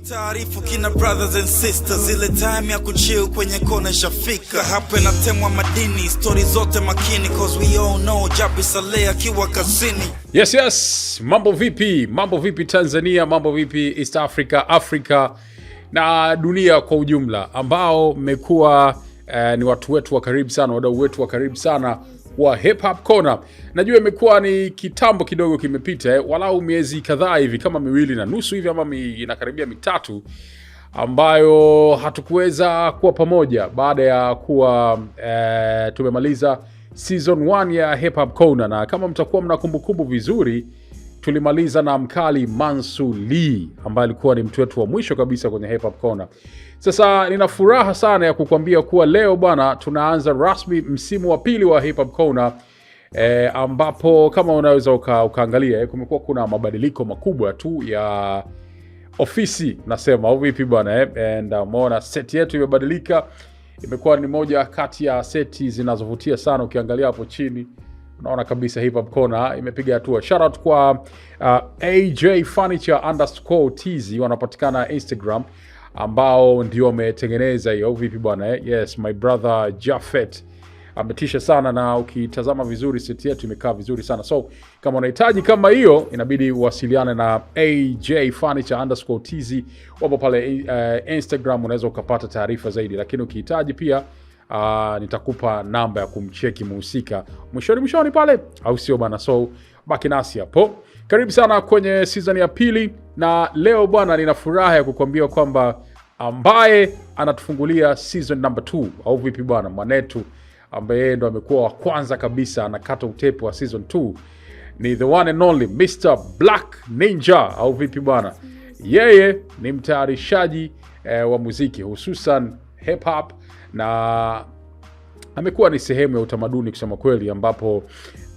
Taarifu kina brothers and sisters, ile time ya kuchill kwenye kona shafika. Hapa inatemwa madini, story zote makini, cause we all know Jabi Saleh akiwa kazini. Yes, mambo vipi Tanzania, mambo vipi East Africa, Africa na dunia kwa ujumla, ambao mmekuwa ni watu wetu wa karibu sana, wadau wetu wa karibu sana wa Hip Hop Corner. Najua imekuwa ni kitambo kidogo kimepita, walau miezi kadhaa hivi, kama 2.5 hivi ama inakaribia 3, ambayo hatukuweza kuwa pamoja baada ya kuwa tumemaliza season 1 ya Hip Hop Corner. Na kama mtakuwa mna kumbukumbu vizuri, tulimaliza na mkali Mansu Lee, ambaye alikuwa ni mtu wetu wa mwisho kabisa kwenye Hip Hop Corner. Sasa nina furaha sana ya kukwambia kuwa leo bwana tunaanza rasmi msimu wa pili wa Hip Hop Corner, ambapo kama unaweza ukaangalia kumekuwa kuna mabadiliko makubwa tu ya ofisi, nasema au vipi bwana and umeona set yetu imebadilika. Imekuwa ni moja kati ya seti zinazovutia sana. Ukiangalia hapo chini unaona kabisa Hip Hop Corner imepiga hatua. Shout out kwa AJ Furniture _TZ, wanapatikana Instagram, ambao ndio wametengeneza hiyo vipi bwana Yes, my brother Jafet ametisha sana, na ukitazama vizuri set yetu imekaa vizuri sana. So kama unahitaji kama hiyo, inabidi uwasiliane na AJ Furniture _TZ, wapo pale Instagram, unaweza ukapata taarifa zaidi. Lakini ukihitaji pia nitakupa namba ya kumcheki muhusika mwishoni pale, au sio bana? So baki nasi hapo. Karibu sana kwenye season ya pili, na leo bwana nina furaha ya kukwambia kwamba ambaye anatufungulia season number 2 au vipi bwana, mwanetu ambaye ndo amekuwa wa kwanza kabisa anakata utepe wa season 2 ni the one and only Mr. Black Ninja au vipi bwana. Yeye ni mtayarishaji wa muziki, hususan hip hop, na amekuwa ni sehemu ya utamaduni kusema kweli, ambapo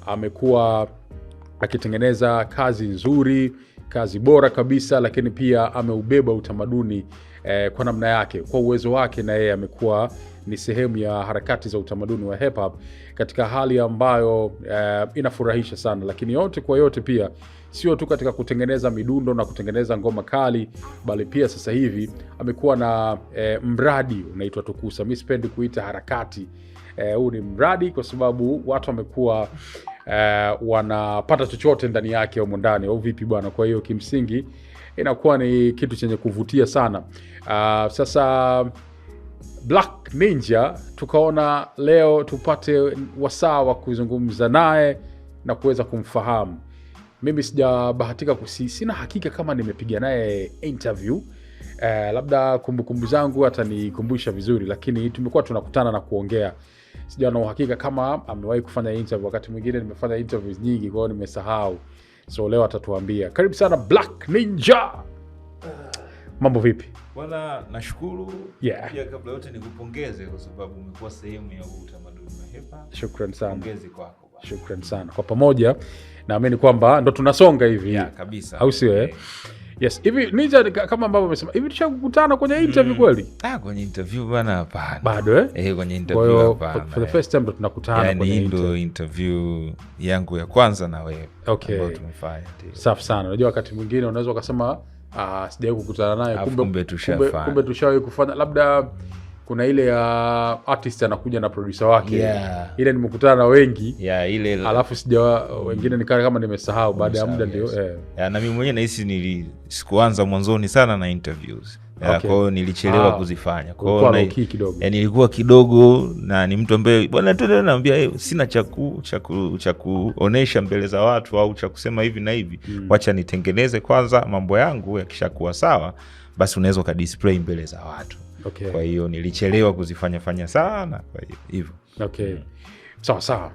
amekuwa akitengeneza kazi nzuri, kazi bora kabisa, lakini pia ameubeba utamaduni kwa namna yake, kwa uwezo wake, na yeye amekuwa ni sehemu ya harakati za utamaduni wa hip hop katika hali ambayo inafurahisha sana. Lakini yote kwa yote pia sio tu katika kutengeneza midundo na kutengeneza ngoma kali, bali pia sasa hivi amekuwa na mradi unaitwa Tukusa. Mimi sipendi kuita harakati, huu ni mradi kwa sababu watu wamekuwa wanapata chochote ndani yake au ndani au vipi bwana. Kwa hiyo kimsingi inakuwa ni kitu chenye kuvutia sana. Sasa Black Ninja tukaona leo tupate wasaa wa kuzungumza naye na kuweza kumfahamu. Mimi sijabahatika sina hakika kama nimepiga naye interview, labda kumbukumbu zangu atanikumbusha vizuri, lakini tumekuwa tunakutana na kuongea. Sijaona uhakika kama amewahi kufanya interview. Wakati mwingine nimefanya interviews nyingi, kwa hiyo nimesahau. So leo atatuambia. Karibu sana Black Ninja. Mambo vipi? Bwana, nashukuru. Yeah. Pia kabla yote nikupongeze kwa sababu umekuwa sehemu ya utamaduni wa hip hop. Shukrani sana. Pongezi kwako bwana. Shukrani sana. Kwa pamoja naamini kwamba ndo tunasonga hivi. Yeah, kabisa. Au sio Yes, hivi Ninja kama ambavyo umesema, hivi tushakutana kwenye interview kweli? Kwenye interview bwana hapana. Bado kwenye interview hapana. For the first time ndo tunakutana kwenye interview. Ndo interview yangu ya kwanza na wewe. Okay. Ambayo tumefanya. Safi sana. Unajua wakati mwingine unaweza ukasema sijawahi kukutana naye, kumbe tushawahi kufanya, labda kuna ile ya artist anakuja na producer wake. Yeah. Ile nimekutana na wengi. Yeah, ile alafu wengine nikaa kama nimesahau baada ya muda ndio. Na mimi mwenyewe nahisi sikuanza mwanzoni sana na interviews. Okay. Kwa hiyo nilichelewa kuzifanya. Kwa hiyo kidogo. Nilikuwa kidogo, na ni mtu ambaye bwana tu naambia sina cha kuonesha mbele za watu au cha kusema hivi na hivi. Wacha nitengeneze kwanza mambo yangu, yakishakuwa sawa basi unaweza ka display mbele za watu. Okay. Kwa hiyo nilichelewa kuzifanya sana, kwa hivyo. Okay. Sawa.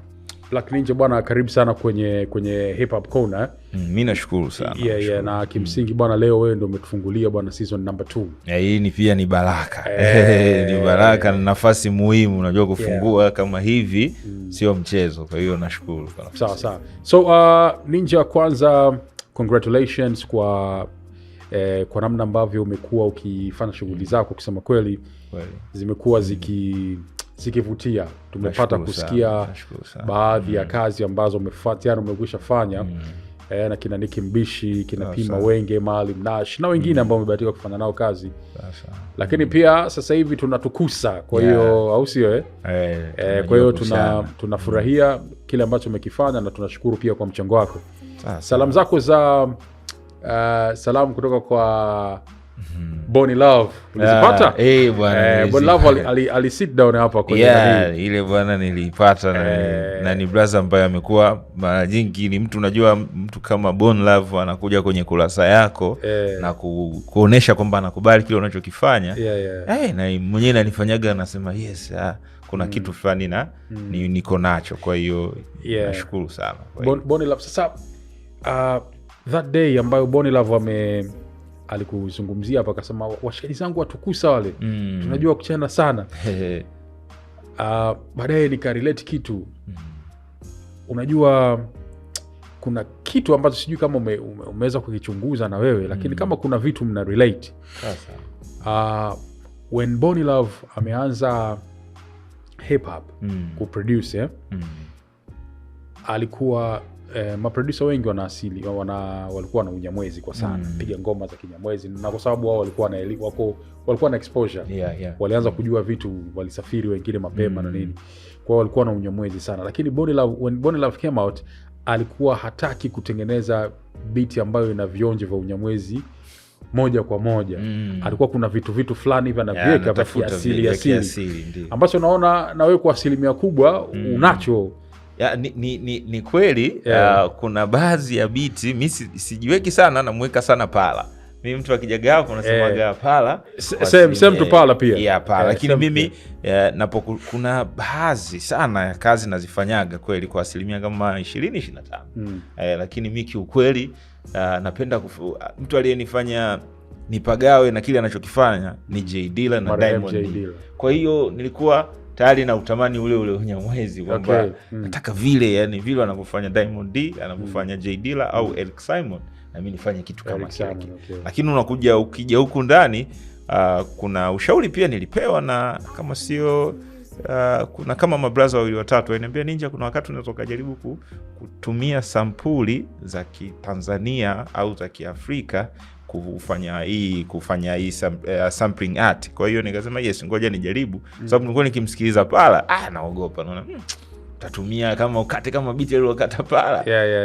Black Ninja bwana, karibu sana kwenye Hip Hop Corner. Mimi nashukuru sana. Yeah, na kimsingi bwana leo wewe ndio umetufungulia bwana season number 2. Hii pia ni baraka. Ni baraka na nafasi muhimu, unajua kufungua kama hivi sio mchezo. Kwa hiyo nashukuru kwa nafasi. Sawa. So Ninja, kwanza congratulations kwa namna ambavyo umekuwa ukifanya shughuli zako. Kusema kweli zimekuwa zikivutia. Tumepata kusikia baadhi ya kazi ambazo umekwisha fanya na kina Nicki Mbishi, kina Pima Wenge, Maalim Nash na wengine ambao wamebahatika kufanya nao kazi. Lakini pia sasa hivi tunatukusa, kwa hiyo au sio kwa hiyo tunafurahia kile ambacho umekifanya na tunashukuru pia kwa mchango wako. Salamu zako za salamu kutoka kwa Bonnie Love ulizipata? Bwana Bonnie Love ali sit down hapa kwenye ile bwana nilipata na ni brother ambaye amekuwa mara nyingi ni mtu, unajua mtu kama Bonnie Love anakuja kwenye kurasa yako na kuonesha kwamba anakubali kile unachokifanya. Na mwenyewe ananifanyaga anasema yes, kuna kitu fulani na niko nacho, kwa hiyo nashukuru sana Bonnie Love. Sasa that day ambayo Bonnie Love alikuzungumzia hapa akasema washikaji zangu watukusa wale tunajua kuchana sana. Baadaye nikarelate kitu. Unajua kuna kitu ambacho sijui kama umeweza kukichunguza na wewe, lakini kama kuna vitu mna relate. When Bonnie Love ameanza hip hop kuproduce alikuwa maproducer wengi wana asili walikuwa na unyamwezi kwa sana piga ngoma za kinyamwezi, na kwa sababu wao walikuwa na exposure walianza kujua vitu, walisafiri wengine mapema na nini, kwa walikuwa na unyamwezi sana. Lakini when Bonnie Love came out alikuwa hataki kutengeneza beat ambayo ina vionjo vya unyamwezi moja kwa moja. Alikuwa kuna vitu fulani hivi anaviweka vya kiasili ambacho naona na wewe kwa asilimia kubwa unacho. Ni kweli. Kuna baadhi ya biti mimi sijiweki sana, namweka sana Pala. Mimi mtu akijaga hapo nasemaga Pala same to Pala pia Pala, lakini mimi kuna baadhi sana ya kazi nazifanyaga kweli kwa asilimia kama 20-25. Lakini mimi kiukweli napenda mtu aliyenifanya nipagawe na kile anachokifanya ni J Dilla na Diamond D. Kwa hiyo nilikuwa tayari na utamani ule unyamwezi kwamba nataka vile, yani vile wanavyofanya Diamond D, anavyofanya J Dilla au Eric Simon, na mimi nifanye kitu kama kile. Lakini ukija huku ndani kuna ushauri pia nilipewa na kama sio kuna kama mabraza wawili watatu wananiambia, Ninja, kuna wakati unaweza kujaribu kutumia sampuli za Kitanzania au za Kiafrika kufanya hii sampling art. Kwa hiyo nikasema yes, ngoja nijaribu. Sababu nilikuwa nikimsikiliza Pala naogopa, naona tatumia kama ukate kama biti ile ukata Pala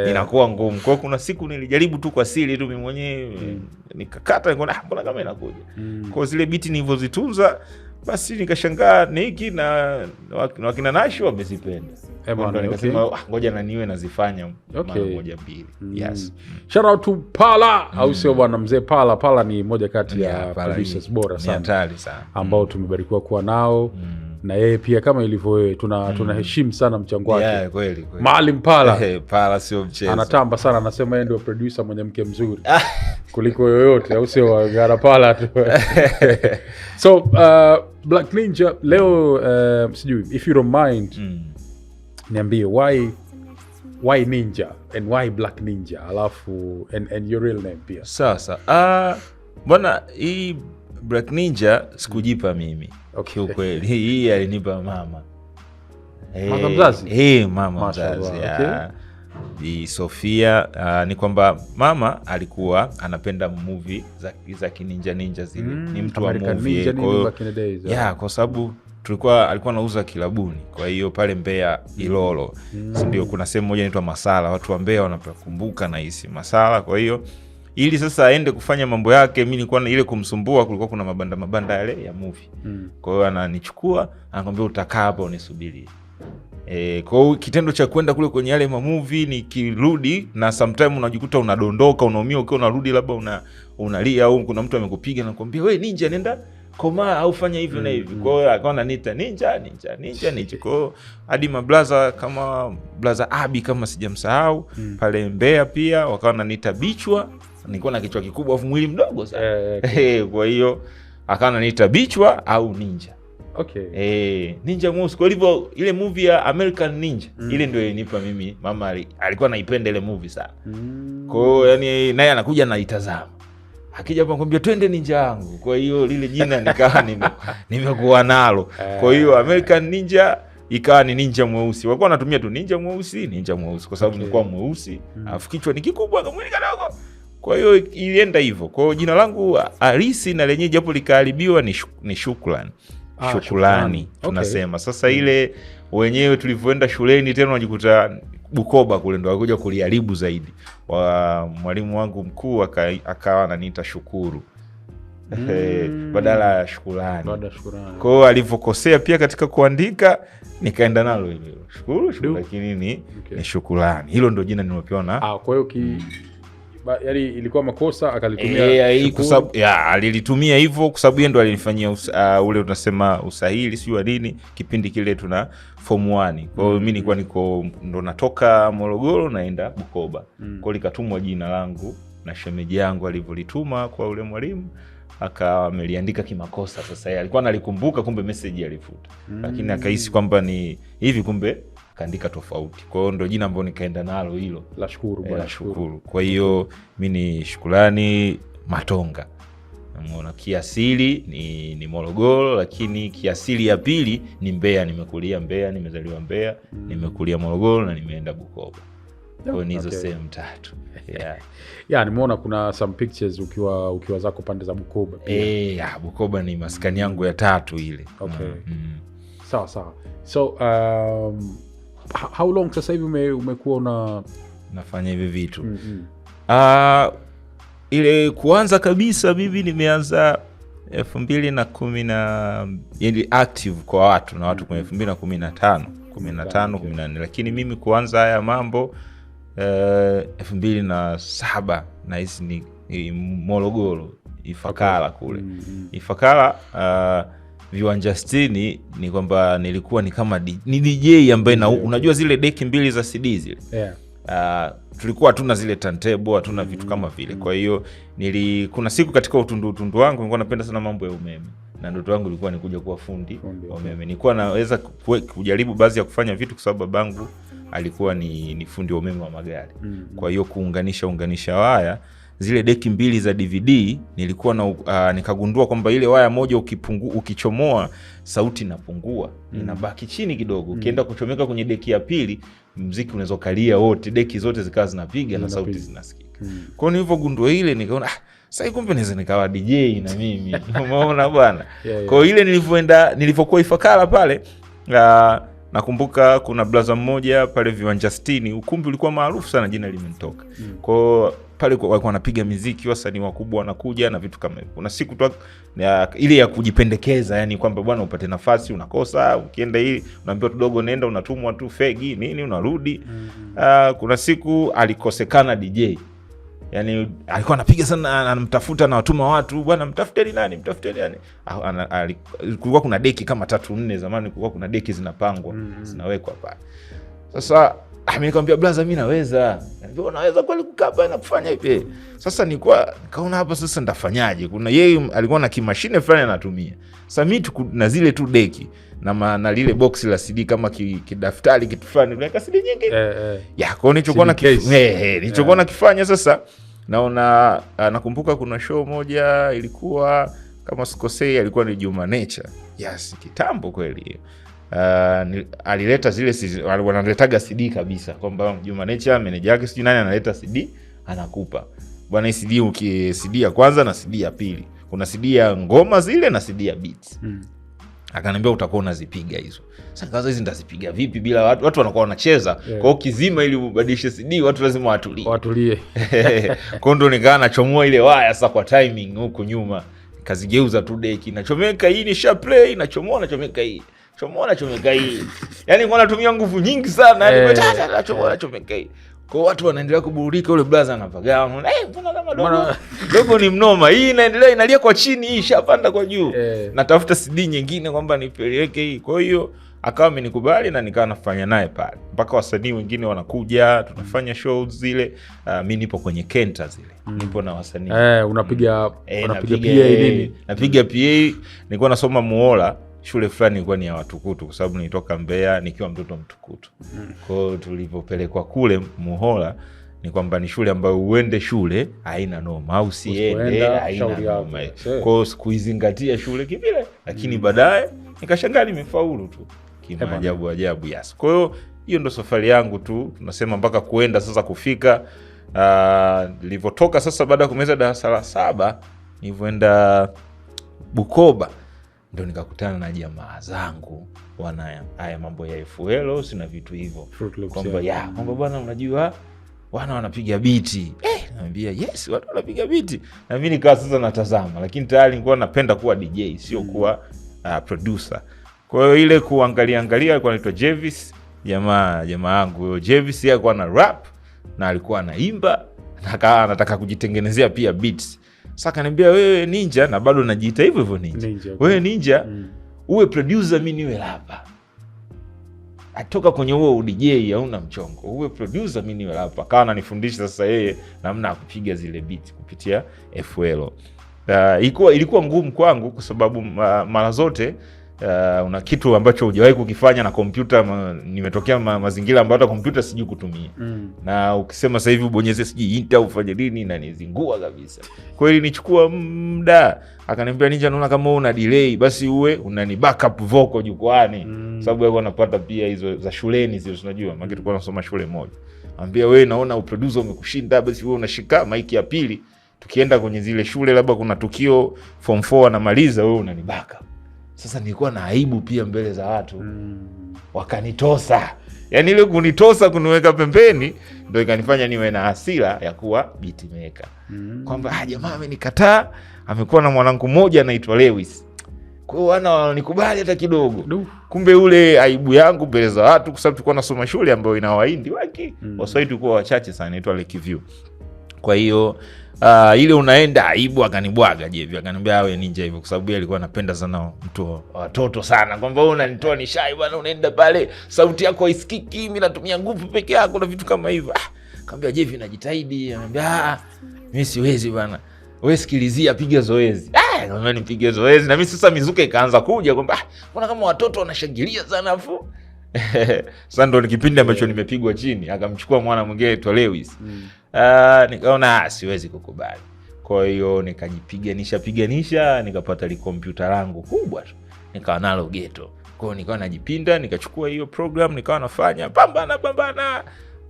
inakuwa ngumu. Kwa hiyo kuna siku nilijaribu tu kwa siri tu mimi mwenyewe nikakata, nikaona mbona kama inakuja. Kwa zile biti nilivyozitunza basi nikashangaa Niki na wakina Nash wamezipenda. Nikasema ngoja na niwe nazifanya mara moja mbili. Yes. Shout out to Pala au sio bwana mzee Pala. Pala ni moja kati ya producers bora sana ambao tumebarikiwa kuwa nao. Na yeye pia kama ilivyo wewe tunaheshimu sana mchango wake. Kweli. Maalim Pala. Pala sio mchezo. Anatamba sana, anasema yeye ndio producer mwenye mke mzuri kuliko yoyote au sio Gara Pala tu. So Black Ninja leo sijui if you don't mind niambie why Ninja and why Black Ninja, alafu and your real name pia. Sasa bwana, hii Black Ninja sikujipa mimi. Ukweli hii alinipa mama. Mama mzazi? Mama mzazi. Bi Sofia. Ni kwamba mama alikuwa anapenda movie za kininja zile. Ni mtu wa movie. Kwa sababu alikuwa anauza kilabuni. Kwa hiyo pale Mbeya Ilolo ndio kuna sehemu moja inaitwa Masala. Watu wa Mbeya wanakumbuka na hisi Masala. Kwa hiyo ili sasa aende kufanya mambo yake, mimi nilikuwa ile kumsumbua, kulikuwa kuna mabanda yale ya movie. Kwa hiyo ananichukua, anakuambia utakaa hapa unisubiri. Kwa hiyo kitendo cha kwenda kule kwenye yale movie nikirudi, na sometime unajikuta unadondoka, unaumia ukiwa unarudi, labda unalia au kuna mtu amekupiga na kuambia wewe Ninja nenda koma au fanya hivi na hivi. Kwa hiyo akaona nita Ninja. Kwa hiyo hadi mablaza kama Blaza Abi kama sijamsahau pale Mbeya pia wakaona nita Bichwa. Nilikuwa na kichwa kikubwa afu mwili mdogo sana. Kwa hiyo akaona nita Bichwa au Ninja. Ninja Mouse. Kwa hivyo ile movie ya American Ninja ile ndio ilinipa mimi, mama alikuwa anaipenda ile movie sana. Kwa hiyo yani naye anakuja na itazama, akija hapa kwambia twende Ninja yangu. Kwa hiyo lile jina nikawa nimekuwa nalo. Kwa hiyo American Ninja ikawa ni ninja mweusi. Walikuwa wanatumia tu ninja mweusi kwa sababu nilikuwa mweusi, alafu kichwa ni kikubwa kama mwili kadogo. Kwa hiyo ilienda hivyo. Kwa hiyo jina langu halisi na lenyewe japo likaharibiwa ni Shukrani. Shukrani tunasema. Sasa ile wenyewe tulivyoenda shuleni tena unajikuta Bukoba kule ndo walikuja kuliharibu zaidi. Mwalimu wangu mkuu akawa ananiita Shukuru. Badala ya Shukrani. Kwa hiyo alivyokosea pia katika kuandika nikaenda nalo hilo Shukuru lakini ni Shukrani. Hilo ndo jina nilopewa na. Kwa hiyo yaani ilikuwa makosa akalitumia kwa sababu alilitumia hivyo kwa sababu yeye ndo alinifanyia ule tunasema usahili sio nini kipindi kile tuna form 1. Kwa hiyo mimi nilikuwa ndo natoka Morogoro naenda Bukoba. Kwa hiyo likatumwa jina langu na shemeji yangu alivyolituma kwa ule mwalimu ameliandika kimakosa. Sasa yeye alikuwa analikumbuka kumbe message alifuta. Lakini akahisi kwamba ni hivi kumbe kaandika tofauti. Kwa hiyo ndo jina ambalo nikaenda nalo hilo la Shukuru bwana Shukuru. Kwa hiyo mimi ni Shukrani Matonga. Namuona kiasili ni Morogoro, lakini kiasili ya pili ni Mbeya. Nimekulia Mbeya, nimezaliwa Mbeya, nimekulia Morogoro na nimeenda Bukoba. Kwa hiyo hizo sehemu tatu. Nimeona kuna some pictures ukiwa zako pande za Bukoba pia. Bukoba ni maskani yangu ya tatu ile. Sawa. So how long sasa hivi umekuwa nafanya hivi vitu? Ile kuanza kabisa bibi nimeanza 2010 yani active kwa watu na watu kwenye 2015 14, lakini mimi kuanza haya mambo 2007 na hizi ni Morogoro Ifakara kule. Ifakara Viwanja 60 ni kwamba nilikuwa ni kama ni DJ ambaye unajua zile deki mbili za CD zile. Tulikuwa hatuna zile turntable, hatuna vitu kama vile. Kwa hiyo kuna siku katika utundu wangu nilikuwa napenda sana mambo ya umeme. Na ndoto yangu ilikuwa ni kuja kuwa fundi umeme. Nilikuwa naweza kujaribu baadhi ya kufanya vitu kwa sababu babangu alikuwa ni fundi wa umeme wa magari. Kwa hiyo kuunganisha waya zile deki mbili za DVD nilikuwa nikagundua kwamba ile waya moja ukichomoa sauti inapungua, inabaki chini kidogo. Ukienda kuchomeka kwenye deki ya pili muziki unaweza kalia wote, deki zote zikawa zinapiga na sauti zinasikika. Kwa hiyo nilivyogundua ile nikaona sasa kumbe naweza nikawa DJ na mimi. Umeona bwana? Kwa hiyo ile nilivyokuwa Ifakara pale nakumbuka kuna blaza mmoja pale Viwanja 60, ukumbi ulikuwa maarufu sana, jina limenitoka. Kwa hiyo pale walikuwa wanapiga muziki, wasanii wakubwa wanakuja na vitu kama hivyo. Kuna siku tu ile ya kujipendekeza, yani kwamba bwana upate nafasi unakosa, ukienda hii unaambiwa kidogo nenda, unatumwa tu fegi nini unarudi. Kuna siku alikosekana DJ. Yani alikuwa anapiga sana, anamtafuta na watuma watu, bwana mtafuteni nani. Kulikuwa kuna deki kama 3-4 zamani, kulikuwa kuna deki zinapangwa, zinawekwa pale. Sasa mimi nikamwambia blaza mimi naweza. Anambia unaweza kweli kukaa pale na kufanya hivi. Sasa nikaona hapa sasa ndafanyaje? Kuna yeye alikuwa na kimashine fulani anatumia. Sasa mimi na zile tu deki na lile box la CD kama kidaftari kitu fulani, unaweka CD nyingi. Kwa nilichokuwa nakifanya sasa naona nakumbuka kuna show moja ilikuwa kama sikosei alikuwa ni Juma Nature. Kitambo kweli hiyo. Alileta zile wanaletaga CD kabisa kwamba Juma Nature manager yake sijui nani analeta CD anakupa. Bwana CD CD ya kwanza na CD ya pili. Kuna CD ya ngoma zile na CD ya beats. Akaniambia utakuwa unazipiga hizo. Sasa kaza hizi ndazipiga vipi bila watu wanakuwa wanacheza. Kwa hiyo kizima ili ubadilishe CD watu lazima watulie. Kwa ndo nikawa nachomoa ile waya sasa kwa timing huko nyuma. Kazigeuza tu deki. Nachomeka hii ni sharp play, nachomeka hii. Chomeka hii. Yaani kwa natumia nguvu nyingi sana. Yaani nachomeka hii. Kwa watu wanaendelea kuburudika, ule blaza anapagaa. Mbona kama dogo ni mnoma. Hii inaendelea inalia kwa chini, hii shapanda kwa juu. Natafuta CD nyingine kwamba nipeleke hii. Kwa hiyo akawa amenikubali na nikawa nafanya naye pale. Mpaka wasanii wengine wanakuja, tunafanya shows zile. Mimi nipo kwenye Kenta zile. Nipo na wasanii. Unapiga PA nini? Napiga PA. Nilikuwa nasoma Muola. Shule fulani ilikuwa ni ya Watukutu kwa sababu nilitoka Mbeya nikiwa mtoto wa Mtukutu. Kwa hiyo tulipopelekwa kule Muhola ni kwamba ni shule ambayo uende shule haina noma au siende haina noma. Kwa hiyo sikuizingatia shule kivile, lakini baadaye nikashangaa nimefaulu tu kimaajabu ajabu. Yes. Kwa hiyo ndo safari yangu tu, tunasema mpaka kuenda sasa kufika. Nilivyotoka sasa baada ya kumaliza darasa la 7, nilivyoenda Bukoba ndio nikakutana na jamaa zangu wana haya mambo ya FUEL sina vitu hivyo, kwamba bwana unajua wana wanapiga biti. Naambia yes, watu wanapiga biti. Na mimi nikawa sasa natazama, lakini tayari nilikuwa napenda kuwa DJ, sio kuwa producer. Kwa hiyo ile kuangalia alikuwa anaitwa Jevis, jamaa yangu Jevis, yeye alikuwa na rap na alikuwa anaimba na anataka kujitengenezea pia beats. Sasa kaniambia wewe Ninja, na bado najiita hivyo hivyo Ninja. Wewe Ninja uwe producer, mimi niwe rapper. Atoka kwenye huo DJ hauna mchongo. Uwe producer, mimi niwe rapper. Akawa ananifundisha sasa yeye namna ya kupiga zile beats kupitia FUEL. Ilikuwa ngumu kwangu kwa sababu mara zote una kitu ambacho hujawahi kukifanya na kompyuta. Nimetokea mazingira ambayo hata kompyuta sijui kutumia. Na ukisema sasa hivi ubonyeze sijui enter ufanye nini na nizingua kabisa. Kwa hiyo nichukua muda. Akaniambia Ninja, naona kama una delay basi uwe unani backup vocal jukwani. Sababu yeye anapata pia hizo za shuleni zile unajua. Maana tulikuwa tunasoma shule moja. Anambia wewe naona uproducer umekushinda, basi wewe unashika mic ya pili. Tukienda kwenye zile shule labda kuna tukio form 4 anamaliza, wewe unani backup. Sasa nilikuwa na aibu pia mbele za watu. Wakanitosa. Yaani ile kunitosa kuniweka pembeni ndio ikanifanya niwe na hasira ya kuwa beat maker. Kwamba jamaa amenikataa, amekuwa na mwanangu mmoja anaitwa Lewis. Kwa hiyo wananikubali hata kidogo. Kumbe ule aibu yangu mbele za watu, kwa sababu tulikuwa nasoma shule ambayo ina Wahindi wengi. Waswahili tulikuwa wachache sana, inaitwa Lakeview. Kwa hiyo ile unaenda aibu akanibwaga Jevi, akaniambia awe Ninja hivyo, kwa sababu yeye alikuwa anapenda sana mtu watoto sana, kwamba wewe unanitoa ni shy bwana, unaenda pale sauti yako haisikiki, mimi natumia nguvu peke yako na vitu kama hivyo. Akamwambia Jevi najitahidi, anambia mimi siwezi bwana, wewe sikilizia, piga zoezi. Kama nipige zoezi, na mimi sasa mizuka ikaanza kuja kwamba mbona kama watoto wanashangilia sana afu sasa ndo kipindi ambacho nimepigwa chini, akamchukua mwana mwingine aitwa Lewis. Nikaona siwezi kukubali. Kwa hiyo nikajipiganisha, nikapata ile kompyuta langu kubwa tu, nikawa nalo ghetto. Kwa hiyo nikawa najipinda, nikachukua hiyo program, nikawa nafanya pambana.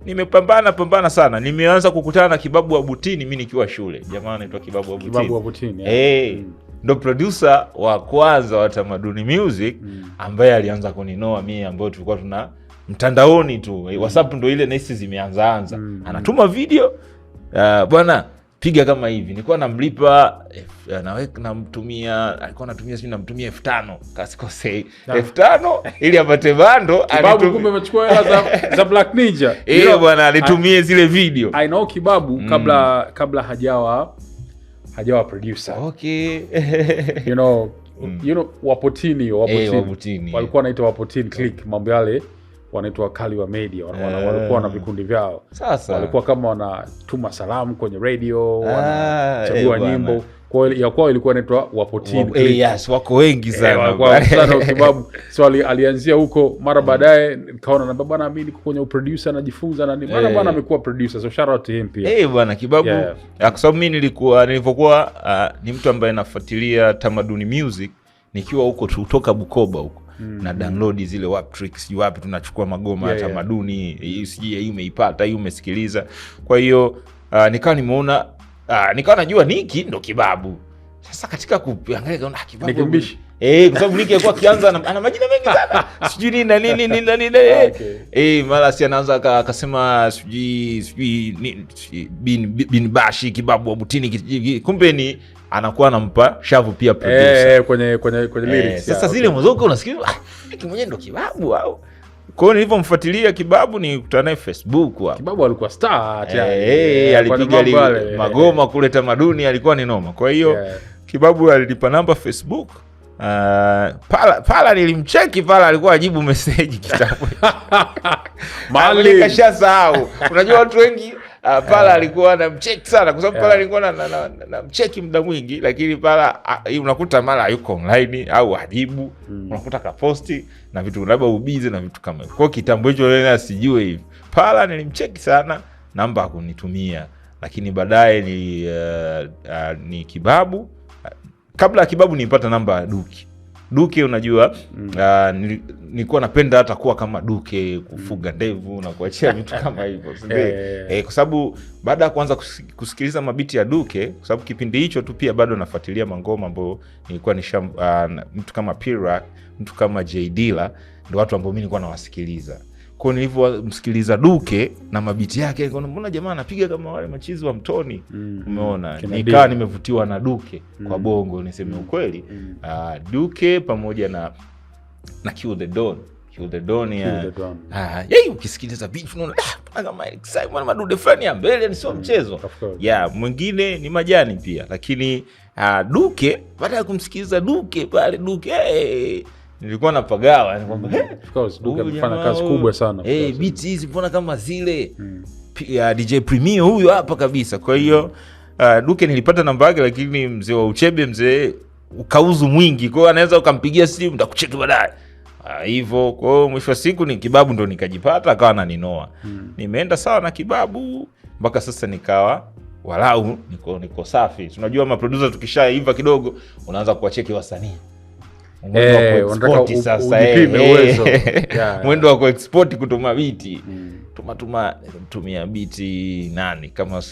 Nimepambana sana. Nimeanza kukutana na Kibabu wa Butini mimi nikiwa shule. Jamaa anaitwa Kibabu wa Butini. Ndo producer wa kwanza wa Tamaduni Music ambaye alianza kuninoa mimi, ambao tulikuwa tuna mtandaoni tu. WhatsApp ndo ile nesi zimeanza. Anatuma video, bwana piga kama hivi. Nilikuwa namlipa alikuwa anatumia sisi namtumia 5,000 kasikosei 5,000 ili apate bando. Kibabu kumbe amechukua hela za Black Ninja. Bwana alitumia zile video. I know Kibabu kabla hajawa producer. Okay. you know Wapotini walikuwa wanaitwa Wapotini Click, mambo yale wanaitwa Kali wa Media, walikuwa na vikundi vyao. Sasa walikuwa kama wanatuma salamu kwenye radio, wanachagua nyimbo. Kwa hiyo kwao ilikuwa inaitwa Wapotini Click. Yes, wako wengi sana. Kwa sana Kibabu alianzia huko, mara baadaye nikaona na bwana mimi niko kwenye producer najifunza na nini. Bwana amekuwa producer, so shout out to him pia. Bwana Kibabu, kwa sababu mimi nilipokuwa ni mtu ambaye nafuatilia Tamaduni Music nikiwa huko kutoka Bukoba huko. Na download zile Wap Tricks, wapi tunachukua magoma ya Tamaduni, hii umeipata, hii umesikiliza. Kwa hiyo nikawa nimeona nikawa najua Niki ndo Kibabu. Sasa katika kuangalia kaona Kibabu kwa sababu Niki alikuwa kianza ana majina mengi sana. Sijui nini na nini. Mara si anaanza akasema sijui bin Bashi, Kibabu wa Butini. Kumbe ni anakuwa anampa shavu pia producer kwenye lyrics. Sasa zile mwanzo unasikia Niki mwenyewe ndo Kibabu au. Kwa hiyo nilipomfuatilia Kibabu nikutana naye Facebook hapo. Kibabu alikuwa star alipiga magoma kule Tamaduni, alikuwa ni noma. Kwa hiyo Kibabu alinipa namba Facebook. Pala nilimcheki, pala alikuwa ajibu message kitambo. Mali kashasahau. Unajua watu wengi pala alikuwa anamcheki sana kwa sababu pala alikuwa na mcheki muda mwingi, lakini pala unakuta mara yuko online au ajibu, unakuta ka posti na vitu labda ubize na vitu kama hivyo. Kwa kitambo hicho leo sijui hivi. Pala nilimcheki sana, namba hakunitumia, lakini baadaye ni Kibabu. Kabla ya Kibabu nilipata namba ya Duki. Duke unajua nilikuwa napenda hata kuwa kama Duke, kufuga ndevu na kuachia vitu kama hivyo. Kwa sababu baada ya kuanza kusikiliza mabiti ya Duke, kwa sababu kipindi hicho tu pia bado nafuatilia mangoma ambayo nilikuwa mtu kama P-Rock, mtu kama J Dilla ndio watu ambao mimi nilikuwa nawasikiliza. Kwa nilivyomsikiliza Duke na mabiti yake, nikaona mbona jamaa anapiga kama wale machizi wa mtoni. Umeona, nikawa nimevutiwa na Duke kwa bongo, niseme ukweli. Duke pamoja na Kill the Don ukisikiliza beat unaona kama excitement, madude fulani ya mbele, ni sio mchezo. Mwingine ni Majani pia, lakini Duke, baada ya kumsikiliza Duke pale nilikuwa napagawa, kwamba of course Duke amefanya kazi kubwa sana. Beats hizi mbona kama zile DJ Premier huyo hapa kabisa. Kwa hiyo Duke nilipata namba yake, lakini mzee wa Uchebe, mzee ukauzu mwingi, kwa hiyo anaweza ukampigia simu ndakucheki baadaye hivyo. Kwa hiyo mwisho wa siku ni Kibabu ndo nikajipata, akawa ananinoa. Nimeenda sawa na Kibabu mpaka sasa nikawa walau niko safi. Tunajua maproducer tukishaiva kidogo unaanza kuwacheki wasanii. Mwendo wa kuexport kutuma biti. Tumia biti nani kama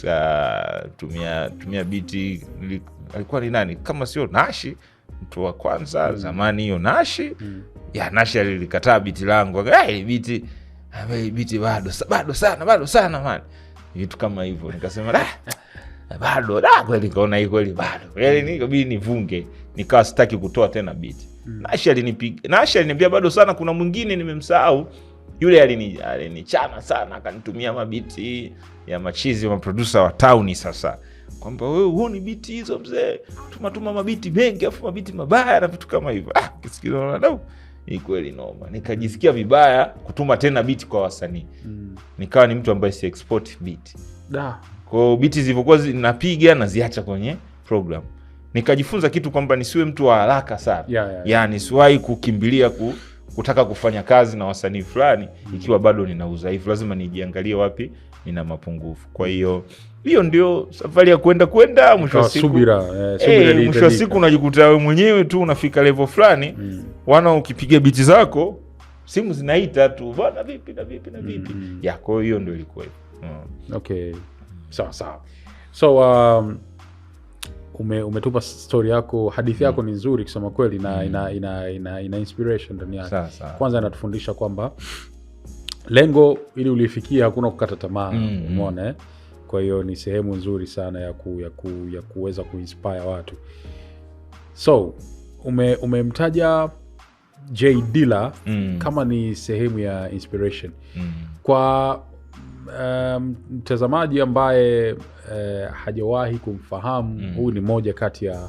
tumia biti alikuwa ni nani kama sio Nashi, mtu wa kwanza zamani hiyo Nashi. Nashi alilikataa biti langu. Biti bado sana man. Vitu kama hivyo nikasema bado kweli, kaona hii kweli bado. Yaani nikabidi nivunge, nikawa sitaki kutoa tena biti. Nashi aliniambia bado sana. Kuna mwingine nimemsahau, yule alinichana sana, akanitumia mabiti ya machizi wa producer wa town sasa, kwamba wewe huoni biti hizo mzee, tuma mabiti mengi afu mabiti mabaya na vitu kama hivyo. Kisikiza na ni kweli noma. Nikajisikia vibaya kutuma tena biti kwa wasanii. Nikawa ni mtu ambaye si export beat. Kwa biti zilivyokuwa zinapiga na ziacha kwenye program. Nikajifunza kitu kwamba nisiwe mtu wa haraka sana. Yaani siwahi kukimbilia kutaka kufanya kazi na wasanii fulani ikiwa bado nina udhaifu. Lazima nijiangalie wapi nina mapungufu. Kwa hiyo ndio safari ya kwenda mwisho wa siku. Mwisho wa siku unajikuta wewe mwenyewe tu unafika level fulani, ukipiga biti zako simu zinaita tu, bwana vipi na vipi. Kwa hiyo ndio ilikuwa hivyo. Okay. Sawa. So umetupa story yako, hadithi yako ni nzuri kusema kweli, na ina inspiration ndani yake. Kwanza inatufundisha kwamba lengo ili ulifikia hakuna kukata tamaa. Umeona Kwa hiyo ni sehemu nzuri sana ya kuweza kuinspire watu. So umemtaja J Dilla kama ni sehemu ya inspiration. Kwa mtazamaji ambaye hajawahi kumfahamu, huyu ni moja kati ya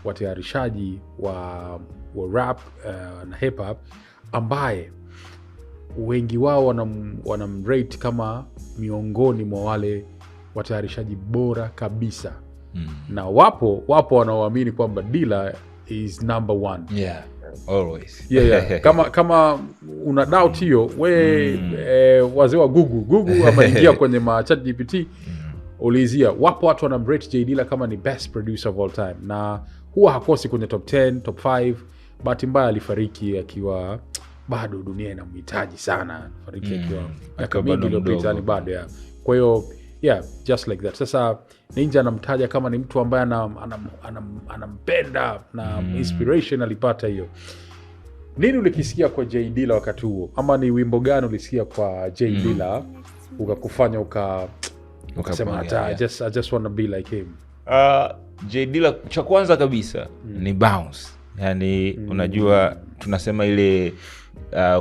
watayarishaji wa rap na hip hop ambaye wengi wao wanamrate kama miongoni mwa wale watayarishaji bora kabisa. Na wapo wanaoamini kwamba Dilla is number one. Always. Kama una doubt hiyo, wazee wa Google ama ingia kwenye chat GPT, ulizia. Wapo watu wanamrate J Dilla kama ni best producer of all time, na huwa hakosi kwenye top 10, top 5. Bahati mbaya alifariki akiwa bado dunia inamhitaji sana. Fariki akiwa miaka mingi iliyopita, ni bado Kwa hiyo just like that. Sasa Ninja anamtaja kama ni mtu ambaye anampenda na inspiration alipata hiyo. Nini ulikisikia kwa J Dilla wakati huo, ama ni wimbo gani ulisikia kwa J Dilla ukakufanya ukasema I just want to be like him? J Dilla cha kwanza kabisa ni bounce. Yani unajua tunasema ile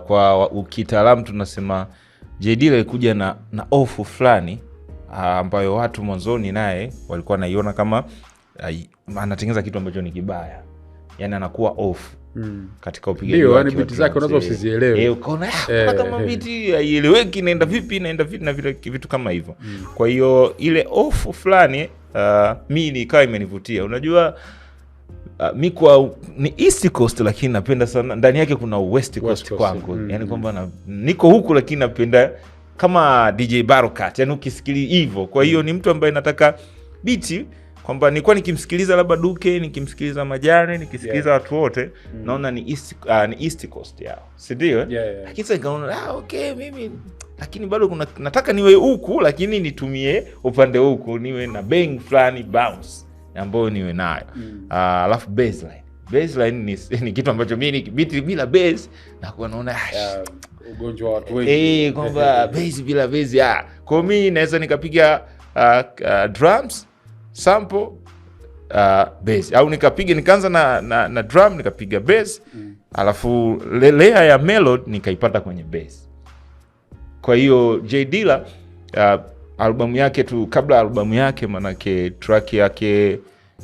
kwa ukitaalamu tunasema J Dilla alikuja na off fulani ambayo watu mwanzoni naye walikuwa naiona kama anatengeneza kitu ambacho ni kibaya. Yani anakuwa off katika upigaji wake. Yani beat zake unaweza usizielewe. Ukaona kama beat haieleweki, inaenda vipi na vitu kama hivyo. Kwa hiyo ile off fulani mimi nikawa imenivutia. Unajua mi ni East Coast, lakini napenda sana ndani yake kuna West Coast kwangu. Yani kwamba niko huku lakini napenda kama DJ Barokat, yani ukisikili hivyo. Kwa hiyo ni mtu ambaye nataka beat kwamba nilikuwa nikimsikiliza labda Duke, nikimsikiliza Majani, nikisikiliza watu wote naona ni East Coast yao, si ndio? Lakini sasa nikaona okay, mimi lakini bado nataka niwe huku, lakini nitumie upande huku, niwe na bang fulani bounce ambayo niwe nayo. Alafu baseline ni kitu ambacho mimi beat bila bass na kuwa naona ugonjwa wa watu wengi kwamba bass bila bass kwa mimi naweza nikapiga drums sample bass, au nikaanza na drum nikapiga bass alafu layer ya melody nikaipata kwenye bass. Kwa hiyo J Dilla albamu yake tu, kabla albamu yake, manake track yake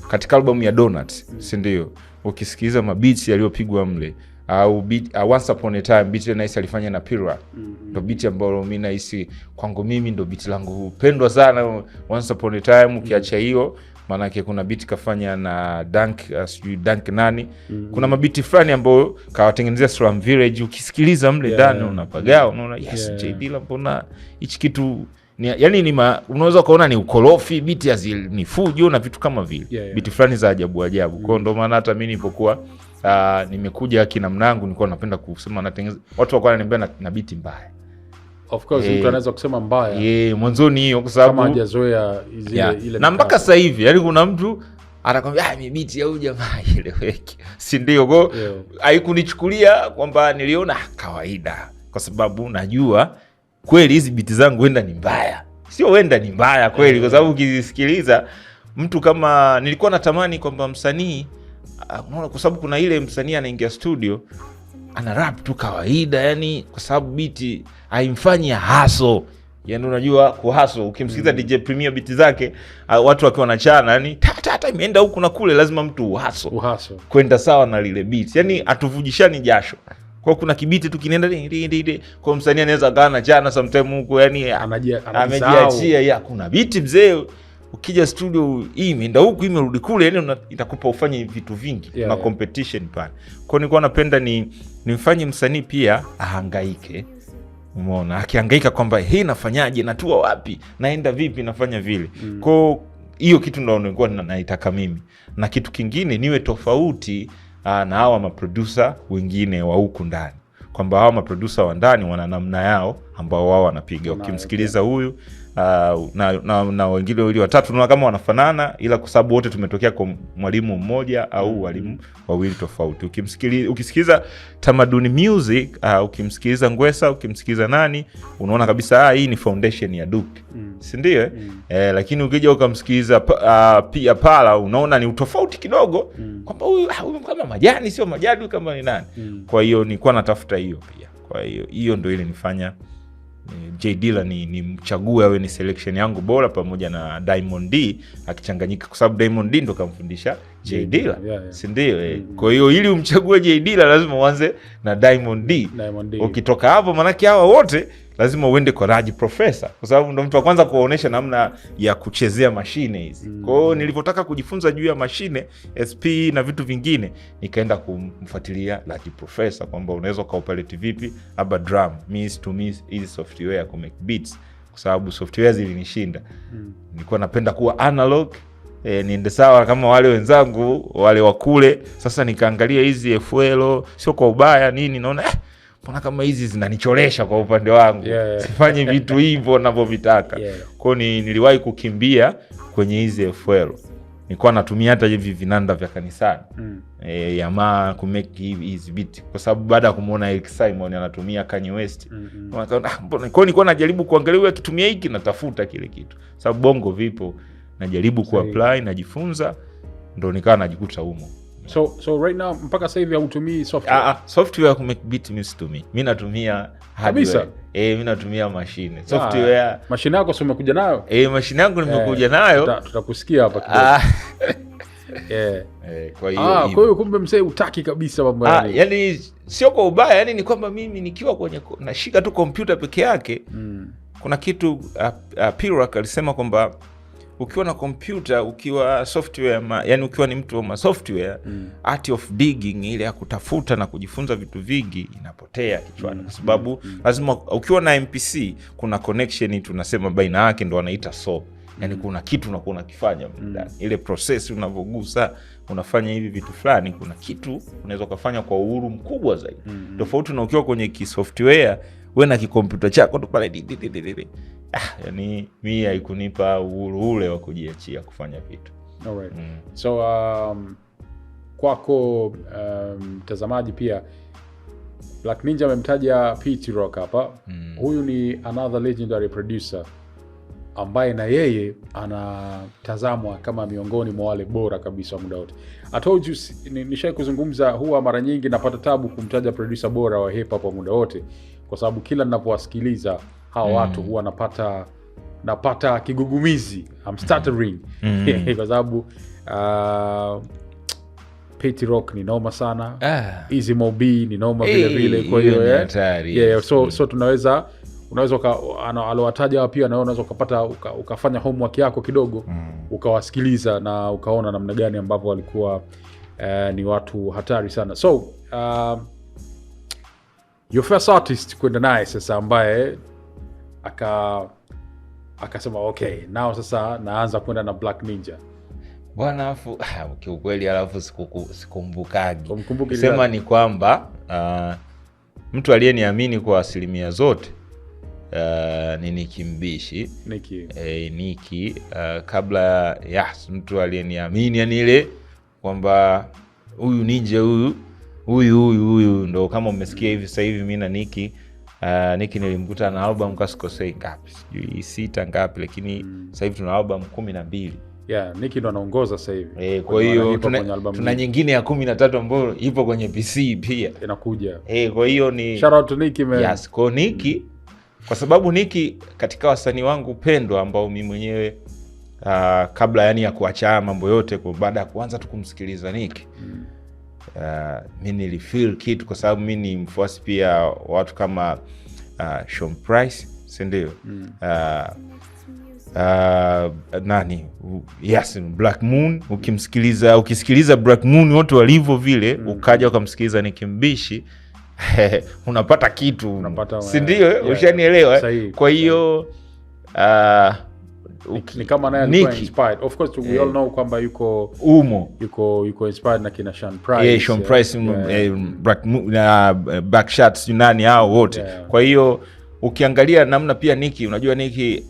katika albamu ya Donuts, si ndio? Ukisikiliza mabeats yaliyopigwa mle au beat, Once Upon a Time beat nice alifanya na Pira, ndo beat ambayo mimi nahisi kwangu mimi ndo beat langu pendwa sana, Once Upon a Time. Ukiacha hiyo, manake kuna beat kafanya na Dunk nani, kuna mabiti fulani ambayo kawatengenezea Slum Village, ukisikiliza mle ndani unapagao, unaona J Dilla, mbona hichi kitu yani unaweza kuona ni ukorofi, beat ni fujo na vitu kama vile, beat fulani za ajabu. Kwa ndo maana hata mimi nilipokuwa nimekuja kina mnangu nilikuwa napenda kusema natengeneza, watu wakawa wananiambia na beat mbaya. Of course mtu anaweza kusema mbaya mwanzoni hiyo, kwa sababu kama hajazoea ile na mpaka sasa hivi yani kuna mtu anakwambia mimi beat ya huyu jamaa ileweki, si ndio? Kwa haikunichukulia kwamba niliona kawaida, kwa sababu najua kweli hizi beat zangu wenda ni mbaya, sio wenda ni mbaya kweli, kwa sababu ukisikiliza mtu kama nilikuwa natamani kwamba msanii, unaona, kwa sababu kuna ile msanii anaingia studio ana rap tu kawaida, yani kwa sababu beat haimfanyi haso, yani unajua kuhaso. Ukimsikiza DJ Premier beat zake watu wakiwa wanachana, yani tata imeenda huku na kule, lazima mtu uhaso kwenda sawa na lile beat, yani atuvujishani jasho. Kwa kuna kibiti tu kinaenda kwa msanii anaweza gana jana sometime huko, yani amejiachia kuna beat mzee, ukija studio hii imeenda huku imerudi kule, yani itakupa ufanye vitu vingi na competition pale. Kwa nilikuwa napenda nimfanye msanii pia ahangaike, umeona, akihangaika kwamba hii nafanyaje, natua wapi, naenda vipi, nafanya vile. Kwa hiyo kitu ndio nilikuwa naitaka mimi, na kitu kingine niwe tofauti na hawa maproducer wengine wa huku ndani, kwamba hawa maproducer wa ndani wana namna yao ambao wao wanapiga. Ukimsikiliza huyu na wengine wawili watatu unaona kama wanafanana, ila kwa sababu wote tumetokea kwa mwalimu mmoja au walimu wawili tofauti. Ukisikiliza Tamaduni Music, ukimsikiliza Ngwesa, ukimsikiliza nani, unaona kabisa hii ni foundation ya Duke, si ndio? Lakini ukija ukamsikiliza pia Pala, unaona ni utofauti kidogo, kwamba huyu kama Majani sio Majani, kama ni nani. Kwa hiyo nilikuwa natafuta hiyo pia. Kwa hiyo ndio ile nifanya J Dilla ni mchague awe ni selection yangu bora, pamoja na Diamond D akichanganyika, kwa sababu Diamond D ndo kamfundisha J Dilla, si ndio? Kwa hiyo ili umchague J Dilla lazima uanze na Diamond D. Ukitoka hapo, manake hawa wote lazima uende kwa Raji Professor, kwa sababu ndo mtu wa kwanza kuonesha namna ya kuchezea mashine hizi. Kwa hiyo nilipotaka kujifunza juu ya mashine SP na vitu vingine, nikaenda kumfuatilia Raji Professor kwamba unaweza kaoperate vipi aba drum miss to miss hizi software ku make beats, kwa sababu software zilinishinda. Nilikuwa napenda kuwa analog, niende sawa kama wale wenzangu wale wa kule. Sasa nikaangalia hizi FL, sio kwa ubaya nini, naona mbona kama hizi zinanicholesha kwa upande wangu, sifanye vitu hivyo ninavyovitaka. Kwa hiyo niliwahi kukimbia kwenye hizi FL, nilikuwa natumia hata hivi vinanda vya kanisani Yamaha ku make hizi beat, kwa sababu baada ya kumuona Eric Simon anatumia Kanye West, mbona nilikuwa najaribu kuangalia akitumia hiki, natafuta kile kitu, sababu bongo vipo, najaribu kuapply, najifunza, ndo nikawa najikuta humo. So right now mpaka sasa hivi hautumii software? Software ku make beat means to me. Mimi natumia hardware. Mimi natumia machine. Software. Machine yako sio umekuja nayo? Machine yangu nimekuja nayo. Tutakusikia hapa kidogo. Kwa hiyo kumbe msee utaki kabisa mambo yani. Yani sio kwa ubaya, yani ni kwamba mimi nikiwa kwenye nashika tu kompyuta peke yake. Kuna kitu Pirak alisema kwamba ukiwa na kompyuta, ukiwa software yani ukiwa ni mtu wa software, art of digging ile ya kutafuta na kujifunza vitu vingi inapotea kichwani, kwa sababu lazima ukiwa na MPC kuna connection tunasema baina yake, ndo wanaita SOP. Yani kuna kitu unakuwa unakifanya ndani. Ile process unavogusa, unafanya hivi vitu fulani, kuna kitu unaweza kufanya kwa uhuru mkubwa zaidi. Tofauti na ukiwa kwenye kisoftware, wewe na kikompyuta chako tu pale yani mimi haikunipa uhuru ule wa kujiachia kufanya vitu. Alright. So kwako mtazamaji pia Black Ninja amemtaja Pete Rock hapa. Huyu ni another legendary producer ambaye na yeye anatazamwa kama miongoni mwa wale bora kabisa muda wote. I told you, nishai kuzungumza, huwa mara nyingi napata tabu kumtaja producer bora wa hip hop muda wote, kwa sababu kila ninapowasikiliza hawa watu huwa napata kigugumizi, I'm stuttering kwa sababu Pete Rock ni noma sana, Easy Mo B ni noma vile. Kwa hiyo so unaweza alowataja pia, na unaweza ukafanya homework yako kidogo, ukawasikiliza na ukaona namna gani ambavyo walikuwa ni watu hatari sana. So your first artist kwenda naye sasa, ambaye akasema okay, now sasa naanza kwenda na Black Ninja bwana, afu kiukweli alafu sikumbukagi. Sema ni kwamba mtu aliyeniamini kwa asilimia zote ni Nicki Mbishi. Nicki kabla mtu aliyeniamini yani ile kwamba huyu ninja huyu ndo kama umesikia hivi sasa hivi mimi na Nicki nilimkuta na album kasikosei ngapi, sijui 6 ngapi, lakini sasa hivi tuna album 12. Nicki ndo anaongoza sasa hivi. Kwa hiyo tuna nyingine ya 13 ambayo ipo kwenye PC pia inakuja. Kwa hiyo ni shout out to Nicki man. Yes, kwa Nicki kwa sababu Nicki katika wasanii wangu pendwa ambao mimi mwenyewe kabla yani ya kuacha mambo yote, kwa baada ya kuanza tu kumsikiliza Nicki mimi nilifeel kitu, kwa sababu mimi ni mfuasi pia watu kama Sean Price, si ndio? Black Moon, ukisikiliza Black Moon wote walivyo vile, ukaja ukamsikiliza Nicki Mbishi unapata kitu, si ndio? Ushanielewa? Kwa hiyo ni kama naye alikuwa inspired. Of course we all know kwamba yuko inspired na kina Sean Price. Sean Price, Black Moon na Backshots nani hao wote. Kwa hiyo ukiangalia namna pia Nicki, unajua Nicki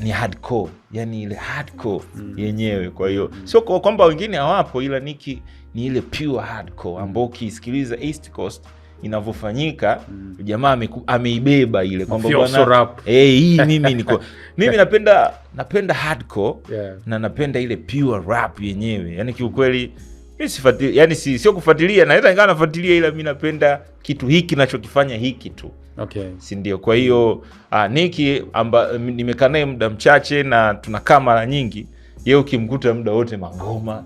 ni hardcore, yani ile hardcore yenyewe. Kwa hiyo sio kwamba wengine hawapo, ila Nicki ni ile pure hardcore ambao ukisikiliza East Coast inavyofanyika, jamaa ameibeba ile kwamba bwana hii mimi napenda hardcore na napenda ile pure rap yenyewe. Yani kiukweli mimi sifuatilia, yani sio kufuatilia, naweza ingawa nafuatilia, ila mimi napenda kitu hiki ninachokifanya hiki tu. Si ndio? Kwa hiyo Nicki nimekaa naye muda mchache na tunakaa mara nyingi, yeye ukimkuta muda wote magoma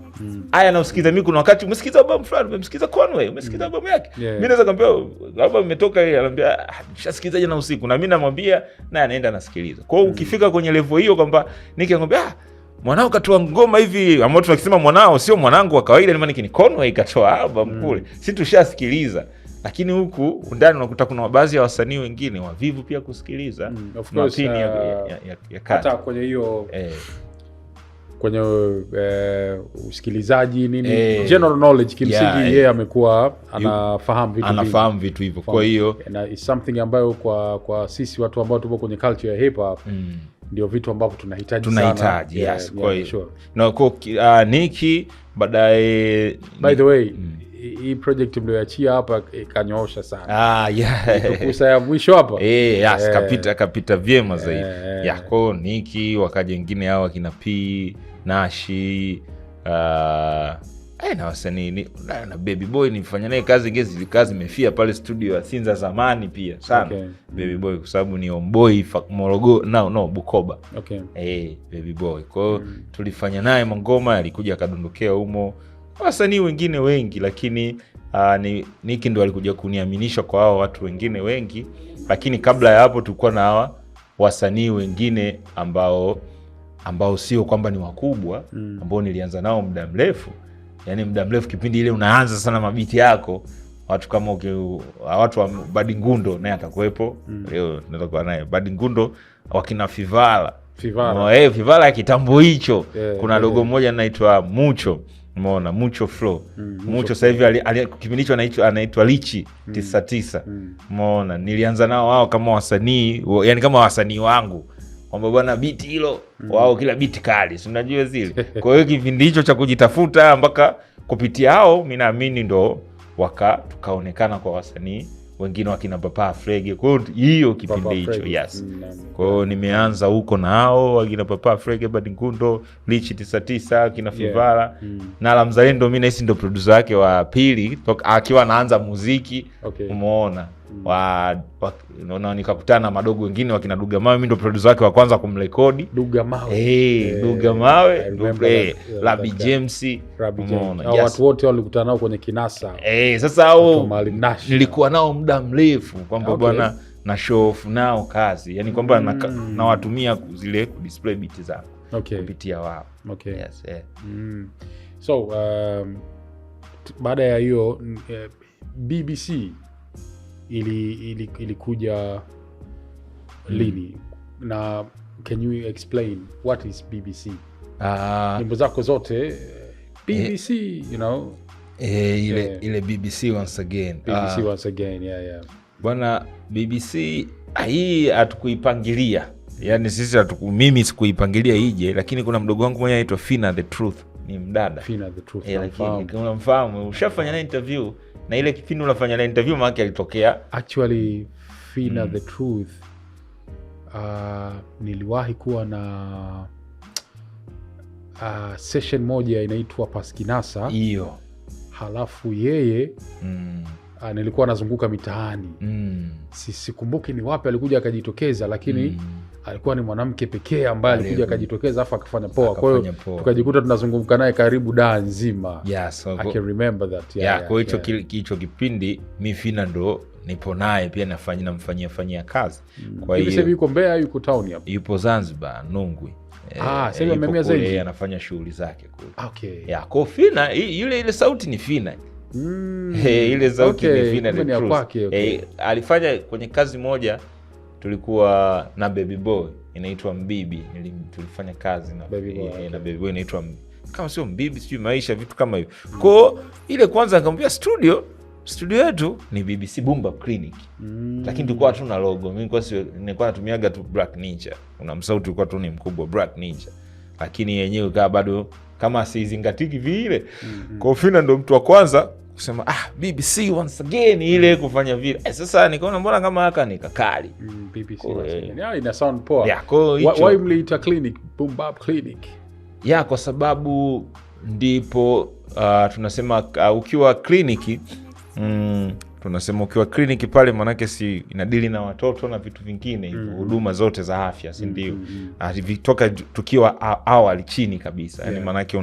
haya nausikiza. Mimi kuna wakati umesikiza album fulani, umesikiza Conway, umesikiza album yake, mimi naweza kumwambia album imetoka ile, anambia nishasikiza jana usiku, na mimi namwambia naye anaenda nasikiliza. Kwa hiyo ukifika kwenye level hiyo kwamba Nicki anambia mwanao katoa ngoma hivi, ambao tunakisema mwanao sio mwanangu wa kawaida, ni maana ni Conway katoa album kule, sisi tushasikiza. Lakini huku ndani unakuta kuna baadhi ya wasanii wengine wavivu pia kusikiliza. Of course, hata kwenye hiyo kwenye usikilizaji nini, general knowledge kimsingi yeye amekuwa anafahamu vitu hivyo. Kwa hiyo it's something ambayo kwa sisi watu ambao tupo kwenye culture ya hip hop ndio vitu ambavyo tunahitaji sana. Yes, kwa hiyo na Nicki baadaye, by the way, hii project mlioachia hapa kanyoosha sana. Kusa ya mwisho hapa. Kapita vyema zaidi. Kwa Nicki wakaja wengine hao akina P, Nashi, na wasanii na Baby Boy nifanya naye kazi imefia pale studio ya Sinza zamani pia sana. Baby Boy kwa sababu ni homeboy Morogoro Bukoba. Baby Boy. Kwa hiyo tulifanya naye mangoma, alikuja akadondokea humo. Wasanii wengine wengi, lakini Nicki ndo alikuja kuniaminisha kwa hao watu wengine wengi. Lakini kabla ya hapo tulikuwa na hawa wasanii wengine ambao sio kwamba ni wakubwa, ambao nilianza nao muda mrefu. Yani muda mrefu, kipindi ile unaanza sana mabiti yako, watu kama watu wa Badi Ngundo naye atakuwepo. Leo natakuwa naye Badi Ngundo, wakina Fivara. Fivara kitambo hicho. Kuna dogo mmoja anaitwa Mucho. Umeona Mucho Flow. Mucho sasa hivi kipindi hicho anaitwa Lichi 99. Umeona nilianza nao wao kama wasanii, yani kama wasanii wangu. Kwamba bwana beat hilo, wao kila beat kali. Si unajua zile. Kwa hiyo kipindi hicho cha kujitafuta mpaka kupitia hao mimi naamini ndo tukaonekana kwa wasanii wengine wakina Papa Frege. Kwa hiyo kipindi hicho yes. Kwa hiyo nimeanza huko na hao wakina Papa Frege, Badingundo, Lichi 99, kina Fivara. Na la Mzalendo mimi nahisi ndo producer wake wa pili akiwa anaanza muziki. Umeona unaona nikakutana na madogo wengine wakina Duga Mawe, mimi ndo producer wake wa kwanza kumrekodi. Duga Mawe. Duga Mawe, Rabi James. Umeona watu wote walikutana nao kwenye Kinasa. Sasa hao nilikuwa nao muda mrefu kwamba bwana na show off nao kazi. Yaani kwamba na watumia zile display beat zao. Kupitia wao. Yes. So baada ya hiyo BBC ilikuja lini? Na can you explain what is BBC? Nyimbo zako zote BBC, you know. Ile BBC once again. BBC once again, yeah. Bwana BBC hii hatukuipangilia. Yaani sisi mimi sikuipangilia ije, lakini kuna mdogo wangu mmoja anaitwa Fina the Truth, ni mdada. Fina the Truth. Lakini unamfahamu, ushafanya naye interview na ile kipindi unafanya naye interview maana alitokea. Actually Fina the Truth niliwahi kuwa na session moja inaitwa Paskinasa. Hiyo. Halafu yeye nilikuwa nazunguka mitaani. Sikumbuki ni wapi alikuja akajitokeza, lakini alikuwa ni mwanamke pekee ambaye alikuja akajitokeza afa akafanya poa. Kwa hiyo tukajikuta tunazunguka naye karibu daa nzima. Yes, so I can remember that. Kwa hicho kipindi mimi Fina ndo nipo naye pia namfanyia kazi. Kwa hiyo hivi yuko Mbeya, yuko town hapa. Yupo Zanzibar, Nungwi. Sasa amemea zaidi. Yeye anafanya shughuli zake kule. Okay. Kwa Fina ile sauti ni Fina. Ile sauti ni Fina the Truth. Alifanya kwenye kazi moja tulikuwa na Baby Boy inaitwa Mbibi. Tulifanya kazi na Baby Boy inaitwa kama sio Mbibi sio maisha vitu kama hivyo. Kwa ile kwanza nikamwambia studio yetu ni BBC Boom Bap Clinic. Lakini tulikuwa hatuna logo. Mimi nilikuwa natumiaga tu Black Ninja. Unamsauti tulikuwa tu ni mkubwa Black Ninja. Lakini yenyewe kaa bado kama sizingatiki vile. Kwa Fina ndo mtu wa kwanza kusema BBC once again ile kufanya vile. Sasa nikaona mbona kama haka nikakali. BBC once again. Ina sound poa. Why mliita clinic Boom Bap Clinic? Kwa sababu ndipo tunasema ukiwa kliniki tunasema ukiwa kliniki pale manake si inadili na watoto na vitu vingine hivyo huduma zote za afya, si ndio? Vitoka tukiwa awali chini kabisa. Yaani manake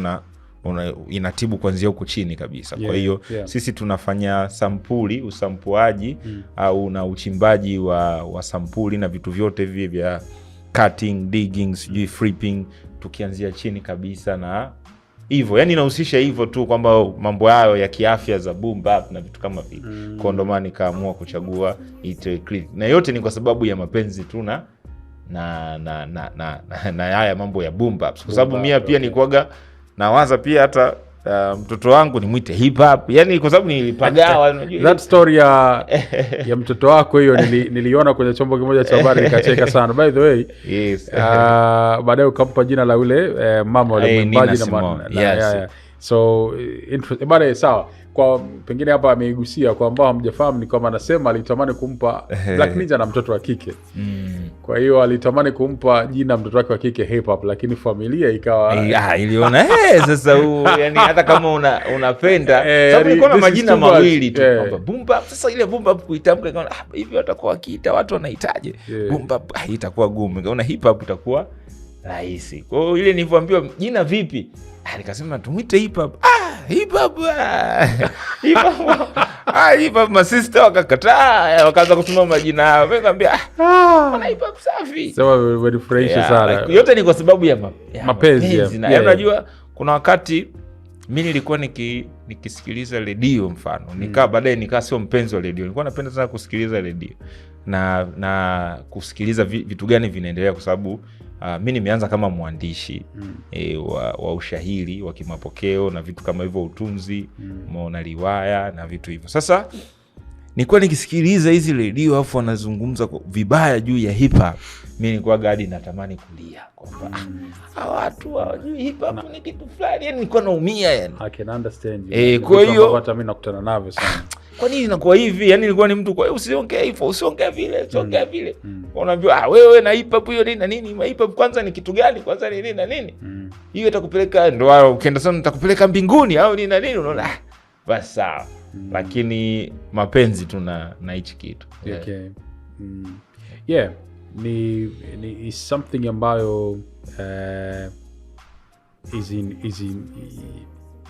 inatibu kuanzia huko chini kabisa. Kwa hiyo sisi tunafanya usampuaji au na uchimbaji wa sampuli na vitu vyote hivi vya cutting, digging, flipping tukianzia chini kabisa na hivyo. Yaani inahusisha hivyo tu kwamba mambo hayo ya kiafya za boom bap na vitu kama vile. Kwa ndo maana nikaamua kuchagua ite clinic. Na yote ni kwa sababu ya mapenzi tu na haya mambo ya boom bap. Kwa sababu mimi pia nikuaga nawaza pia hata mtoto wangu nimwite hip hop. Yaani kwa sababu nilipagawa unajua. That story ya mtoto wako hiyo niliona kwenye chombo kimoja cha habari nikacheka sana. By the way, yes. Baadaye ukampa jina la ule mama wale mwimbaji na so interesting. Sawa. Kwa pengine hapa ameigusia kwa ambao hamjafahamu ni kwamba anasema alitamani kumpa Black Ninja na mtoto wa kike. Kwa hiyo alitamani kumpa jina mtoto wake wa kike hip hop, lakini familia ikawa iliona sasa yani hata kama unapenda sababu iko na majina mawili tu kwamba boom bap. Sasa ile boom bap kuitamka kama hivi watakuwa wakiita watu wanahitaji boom bap itakuwa gumu. Kaona hip hop itakuwa rahisi. Kwa hiyo ile nilipoambiwa jina vipi, nikasema tumuite hip hop. Hip hop. Hip hop masista wakakataa, wakaanza kutuma majina yao. Nikamwambia mbona hip hop safi. Sawa, very fresh sana. Yote ni kwa sababu ya mapenzi. Na unajua kuna wakati mimi nilikuwa nikisikiliza redio mfano. Baadaye nikaa sio mpenzi wa redio. Nilikuwa napenda sana kusikiliza redio. Na kusikiliza vitu gani vinaendelea kwa sababu mi nimeanza kama mwandishi wa ushahiri wa kimapokeo na vitu kama hivyo, utunzi maona riwaya na vitu hivyo. Sasa nilikuwa nikisikiliza hizi redio afu wanazungumza vibaya juu ya hip hop, mimi nilikuwa hadi natamani kulia kwamba watu hawajui hip hop ni kitu fulani, yani nilikuwa naumia yani. I can understand you. Kwa hiyo hata mimi nakutana navyo sana. Kwa nini inakuwa hivi? Yani nilikuwa ni mtu, kwa hiyo usiongee hivyo, usiongee vile, usiongee vile. Unaambiwa wewe na hip hop hiyo nini na nini? Hip hop kwanza ni kitu gani? Kwanza ni nini na nini? Hiyo itakupeleka ndo ukienda sana nitakupeleka mbinguni au nini na nini, unaona? Basi sawa. Lakini mapenzi tu na hichi kitu. Okay. Yeah, ni something ambayo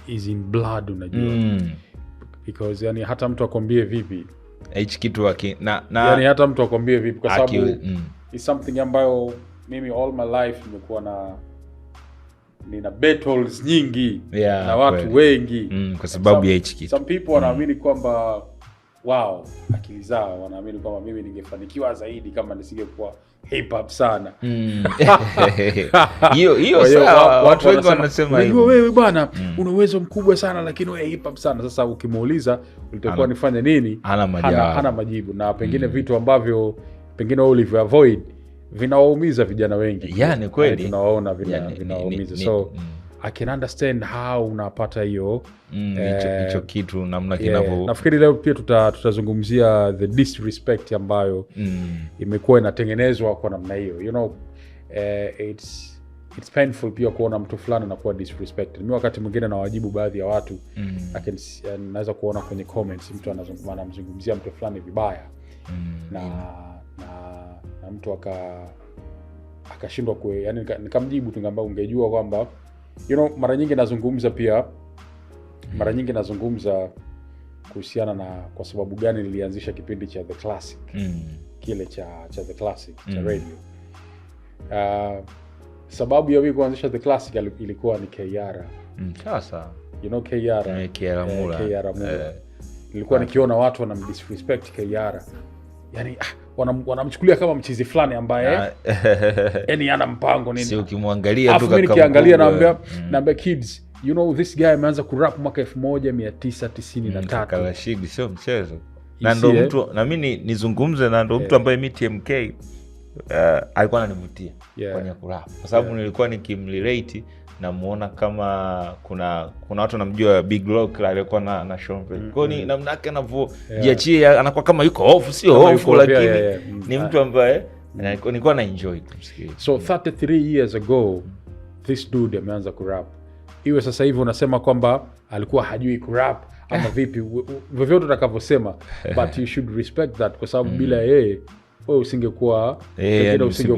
is in blood, unajua. Because yani hata mtu akwambie vipi hichi kitu yani hata mtu akwambie vipi, kwa sababu is something ambayo mimi all my life nimekuwa nina battles nyingi na watu wengi kwa sababu ya hichi kitu. Some people wanaamini kwamba akili zao wanaamini kwamba mimi ningefanikiwa zaidi kama nisingekuwa hip hop sana. Hiyo sawa, watu wengi wanasema hivyo. Wewe bwana una uwezo mkubwa sana lakini wewe hip hop sana. Sasa ukimuuliza ulitakuwa nifanye nini, hana majibu. Na pengine vitu ambavyo pengine wewe ulivyo avoid vinawaumiza vijana wengi. Yani kweli tunawaona vinawaumiza. So I can understand how unapata hiyo hicho kitu namna kinavyo. Nafikiri leo pia tutazungumzia the disrespect ambayo imekuwa inatengenezwa kwa namna hiyo. You know, it's painful pia kuona mtu fulani anakuwa disrespected. Mimi wakati mwingine nawajibu baadhi ya watu, naweza kuona kwenye comments mtu anamzungumzia mtu fulani vibaya na mtu akashindwa yani nikamjibu tu ngamba, ungejua kwamba mara nyingi nazungumza kuhusiana na kwa sababu gani nilianzisha kipindi cha The Classic, kile cha The Classic cha radio. Sababu ya mimi kuanzisha The Classic ilikuwa ni KR. Sasa KR Mula. Nilikuwa nikiona watu wanamdisrespect KR, yani wanamchukulia kama mchizi fulani ambaye yani ana mpango nini. Sio ukimwangalia tu kama nikiangalia naambia kids, you know this guy ameanza kurap mwaka 1993. Kalashidi sio mchezo. Na ndo mtu na mimi nizungumze na ndo mtu ambaye TMK alikuwa ananivutia kwenye kurap, kwa sababu nilikuwa nikimrelate na muona kama kuna watu namjua Big Lock alikuwa na Sean. Kwa ni namna yake anavyojiachia, anakuwa kama yuko off, sio off, lakini ni mtu ambaye nilikuwa na enjoy kumsikia. So 33 years ago this dude ameanza kurap. Iwe sasa hivi unasema kwamba alikuwa hajui kurap ama vipi, vyovyote utakavyosema, but you should respect that, kwa sababu bila yeye wewe usingekuwa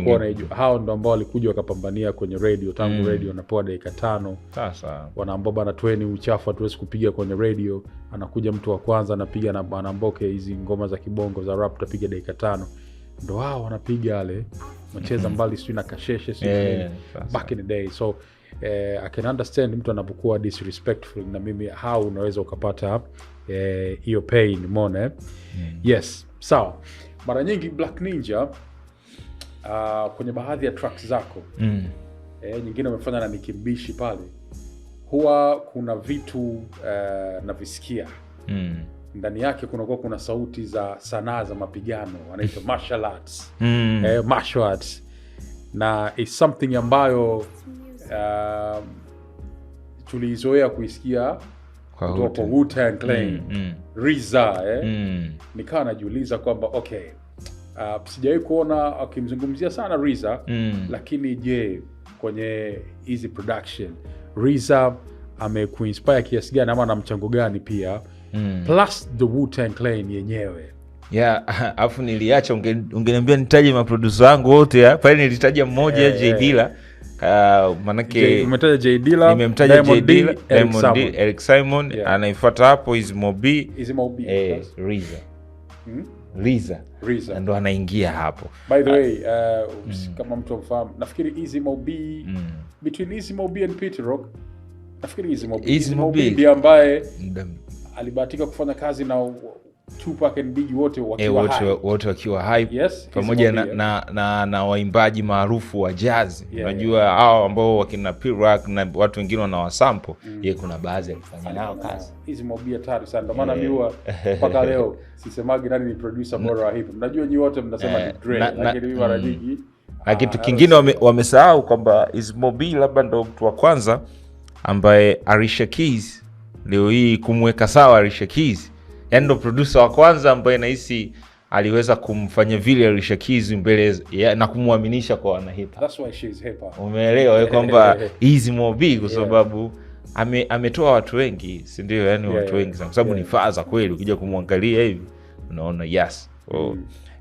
unajua. Hao ndo ambao walikuja wakapambania kwenye radio tangu radio anapewa dakika 5. Sasa wanaambia bana tweni uchafu hatuwezi kupiga kwenye radio. Anakuja mtu wa kwanza anapiga na anaamboke hizi ngoma za kibongo za rap tapiga dakika 5. Ndo hao wanapiga wale macheza mbali sio na kasheshe sio back in the day. So I can understand mtu anapokuwa disrespectful, na mimi how unaweza ukapata hiyo pain, umeona yes. So mara nyingi Black Ninja kwenye baadhi ya tracks zako nyingine umefanya na Nikimbishi pale, huwa kuna vitu navisikia ndani yake, kuna sauti za sanaa za mapigano, wanaitwa martial arts. Martial arts na is something ambayo tulizoea kuisikia kutoka Wu-Tang Clan, RZA nikawa najiuliza kwamba okay, sijawahi kuona akimzungumzia sana RZA, lakini je, kwenye hizi production RZA amekuinspire kiasi gani ama na mchango gani pia plus the Wu-Tang Clan yenyewe? Afu niliacha ungeniambia nitaje maproducer wangu wote pale, nilitaja mmoja J Dilla. Manake umetaja J Dilla, nimemtaja J Dilla, Diamond D, Eric Simon, anaifuata hapo Izmo B, RZA ndo anaingia hapo. By the way, kama mtu mfahamu, nafikiri Izmo B between Izmo B and Peter Rock, nafikiri Izmo B ambaye alibahatika kufanya kazi na Tupac and Biggie wote wakiwa hype. Yes, pamoja na waimbaji maarufu wa jazz. Unajua hao ambao wakina P-Rock na watu wengine wanawasample, yeye kuna baadhi alifanya nao kazi. Hizi Mob hatari sana. Ndio maana mimi mpaka leo sisemagi nani ni producer bora wa hip hop. Najua nyinyi wote mnasema ni Dre, lakini mimi mara nyingi na kitu kingine wamesahau kwamba Easy Mob labda ndo mtu wa kwanza ambaye Alicia Keys leo hii kumweka sawa Alicia Keys. Yaani ndo producer wa kwanza ambaye nahisi aliweza kumfanya vile Alicia Keys mbele na kumuaminisha kwa wana hip hop. That's why she's hip hop. Umeelewa kwamba Easy Mob kwa sababu ametoa watu wengi, si ndio? Yaani watu wengi sana, kwa sababu ni faza kweli. Ukija kumwangalia hivi unaona yes.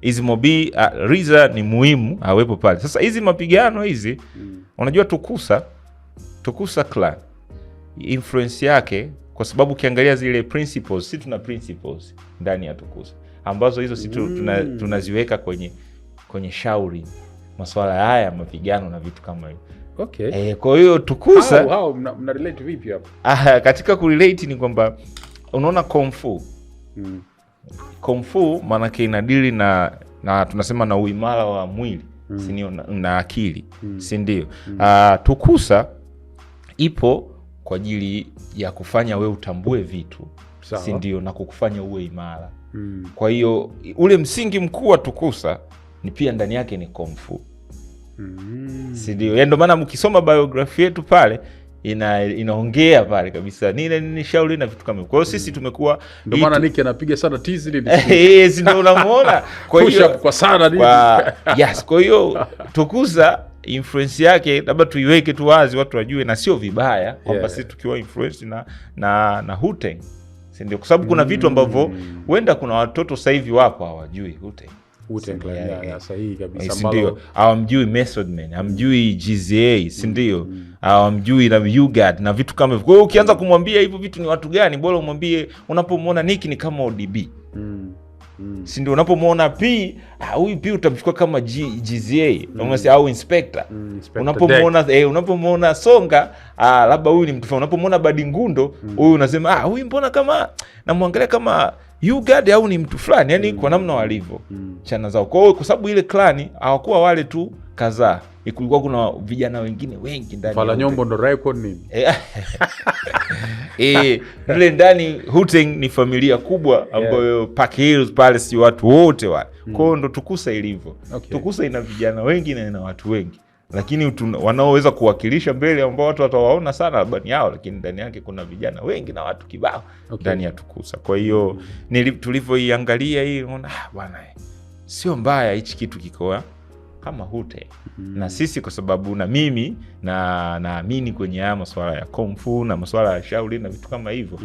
Easy Mob Riza ni muhimu awepo pale. Sasa hizi mapigano hizi unajua Tukusa Clan influence yake, kwa sababu ukiangalia zile principles, sisi tuna principles ndani ya Tukusa ambazo hizo sisi tunaziweka kwenye shauri masuala haya mapigano na vitu kama hivyo. Okay. Kwa hiyo Tukusa mna relate vipi hapo? Katika kurelate ni kwamba unaona Kung Fu. Kung Fu maana yake inadili na tunasema na uimara wa mwili, si ndio, na akili, si ndio? Tukusa ipo kwa ajili ya kufanya we utambue vitu, si ndio, na kukufanya uwe imara. Kwa hiyo ule msingi mkuu wa Tukusa ni pia ndani yake ni Kung Fu. Si ndio? Ndio maana mkisoma biography yetu pale inaongea pale kabisa nini shauri na vitu kama hivyo. Kwa hiyo sisi tumekuwa ndio maana Nick anapiga sana tizi nini. Yes, ndio unamuona. Kwa hiyo kwa sana nini. Yes, kwa hiyo Tukusa influence yake labda tuiweke tu wazi watu wajue, na sio vibaya kwamba sisi tukiwa influence na Wu-Tang. Si ndio? Kwa sababu kuna vitu ambavyo huenda kuna watoto sasa hivi wapo hawajui Wu-Tang. Sahihi kabisa, si ndio? Hawamjui Method Man, hawamjui GZA, si ndio? Hawamjui na U-God na vitu kama hivyo. Kwa hiyo ukianza kumwambia hivyo vitu ni watu gani, bora umwambie unapomwona Nick ni kama ODB. Si ndio? Unapomwona P, huyu P utamchukua kama GZA, unamwambia au Inspector. Unapomwona Songa, labda huyu ni mtu fulani. Unapomwona Badi Ngundo, huyu unasema huyu mbona kama namwangalia kama U-God au ni mtu fulani, yani kwa namna walivyo chana zao. Kwa sababu ile klani hawakuwa wale tu kadhaa, kulikuwa kuna vijana wengine wengi ndani. Fala Nyombo ndo record nini? Ile ndani Wu-Tang ni familia kubwa ambayo Park Hills pale si watu wote wale. Kwa hiyo ndo Tukusa ilivyo. Tukusa ina vijana wengi na ina watu wengi, lakini wanaoweza kuwakilisha mbele ambao watu watawaona sana labda ni hao, lakini ndani yake kuna vijana wengi na watu kibao ndani ya Tukusa. Kwa hiyo tulivyoiangalia hii unaona bwana sio mbaya hichi kitu kikoa kama Wu-Tang. Na sisi kwa sababu na mimi naamini kwenye haya masuala ya Kung Fu na masuala ya shauri na vitu kama hivyo,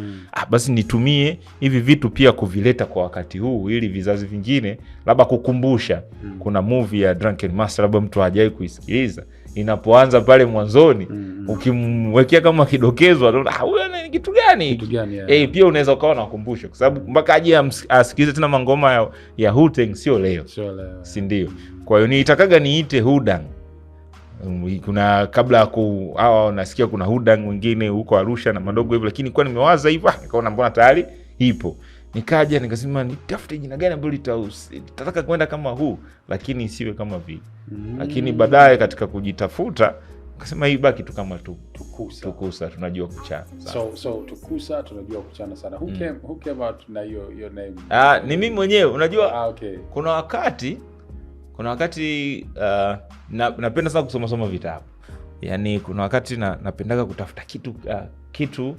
basi nitumie hivi vitu pia kuvileta kwa wakati huu ili vizazi vingine labda kukumbusha. Kuna movie ya Drunken Master labda mtu hajai kuisikiliza, inapoanza pale mwanzoni ukimwekea kama kidokezo anaona huyu ni kitu gani pia unaweza ukawa nakukumbusha, kwa sababu mpaka aje asikilize tena mangoma ya Wu-Tang sio leo, si ndio? Kwa hiyo nitakaga niite Wu-Tang. Kuna kabla hawa nasikia kuna Wu-Tang wengine huko Arusha na madogo hivyo, lakini kwa nimewaza hivyo nikaona mbona tayari ipo, nikaja nikasema nitafute jina gani ambalo litataka kwenda kama huu lakini isiwe kama vile. Lakini baadaye katika kujitafuta nikasema hii baki tu kama Tukusa tunajua kuchana. So Tukusa tunajua kuchana sana. Who came out na your name? Ni mimi mwenyewe unajua. Okay. Kuna wakati napenda sana kusoma vitabu. Yaani kuna wakati napendaga kutafuta kitu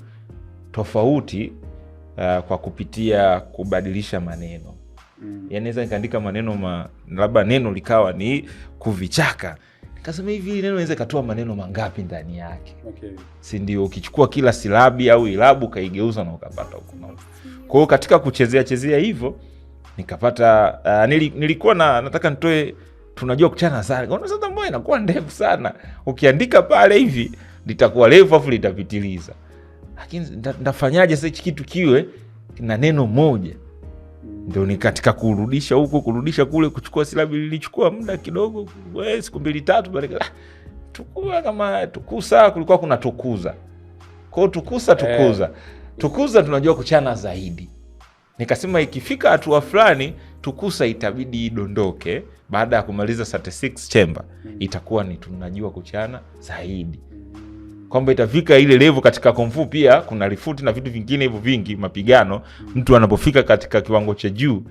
tofauti kwa kupitia kubadilisha maneno. Yaani naweza nikaandika maneno labda neno likawa ni kuvichaka. Nikasema hivi neno inaweza katoa maneno mangapi ndani yake. Si ndio? Ukichukua kila silabi au ilabu kaigeuza na ukapata huko. Kwa hiyo katika kuchezea hivyo nikapata nilikuwa nataka nitoe tunajua kuchana sana. Kwa sasa mbona inakuwa ndefu sana. Ukiandika pale hivi litakuwa refu afu litapitiliza. Lakini ndafanyaje sasa kitu kiwe na neno moja? Ndio ni katika kurudisha huko kurudisha kule kuchukua silabi lilichukua muda kidogo, siku 2-3 baada tukua kama Tukusa kulikuwa kuna Tukuza. Kwa hiyo Tukusa tunajua kuchana zaidi. Nikasema ikifika hatua fulani Tukusa itabidi idondoke baada ya kumaliza 36 chamber. Itakuwa ni tunajua kuchana zaidi. Kwamba itafika ile level katika Kung Fu pia kuna rifuti na vitu vingine hivyo vingi mapigano. Mtu anapofika katika kiwango cha juu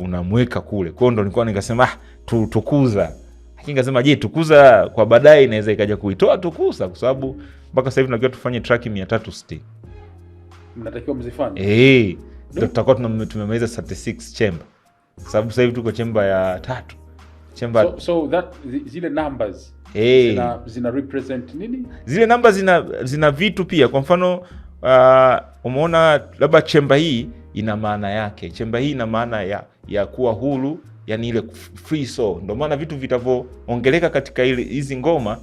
unamweka kule. Kwa hiyo ndo nilikuwa nikasema Tukuza. Lakini nikasema je, Tukuza kwa baadaye inaweza ikaja kuitoa Tukusa kwa sababu mpaka sasa hivi tunatakiwa tufanye track 360. Mnatakiwa mzifanye. Tutakuwa tumemaliza 36 chamber. Sababu sasa hivi tuko chamber ya 3. Chamber So that zile numbers zina represent nini? Zile namba zina vitu pia. Kwa mfano umeona labda chamber hii ina maana yake. Chamber hii ina maana ya kuwa huru, yani ile free soul. Ndio maana vitu vitavyoongeleka katika hizi ngoma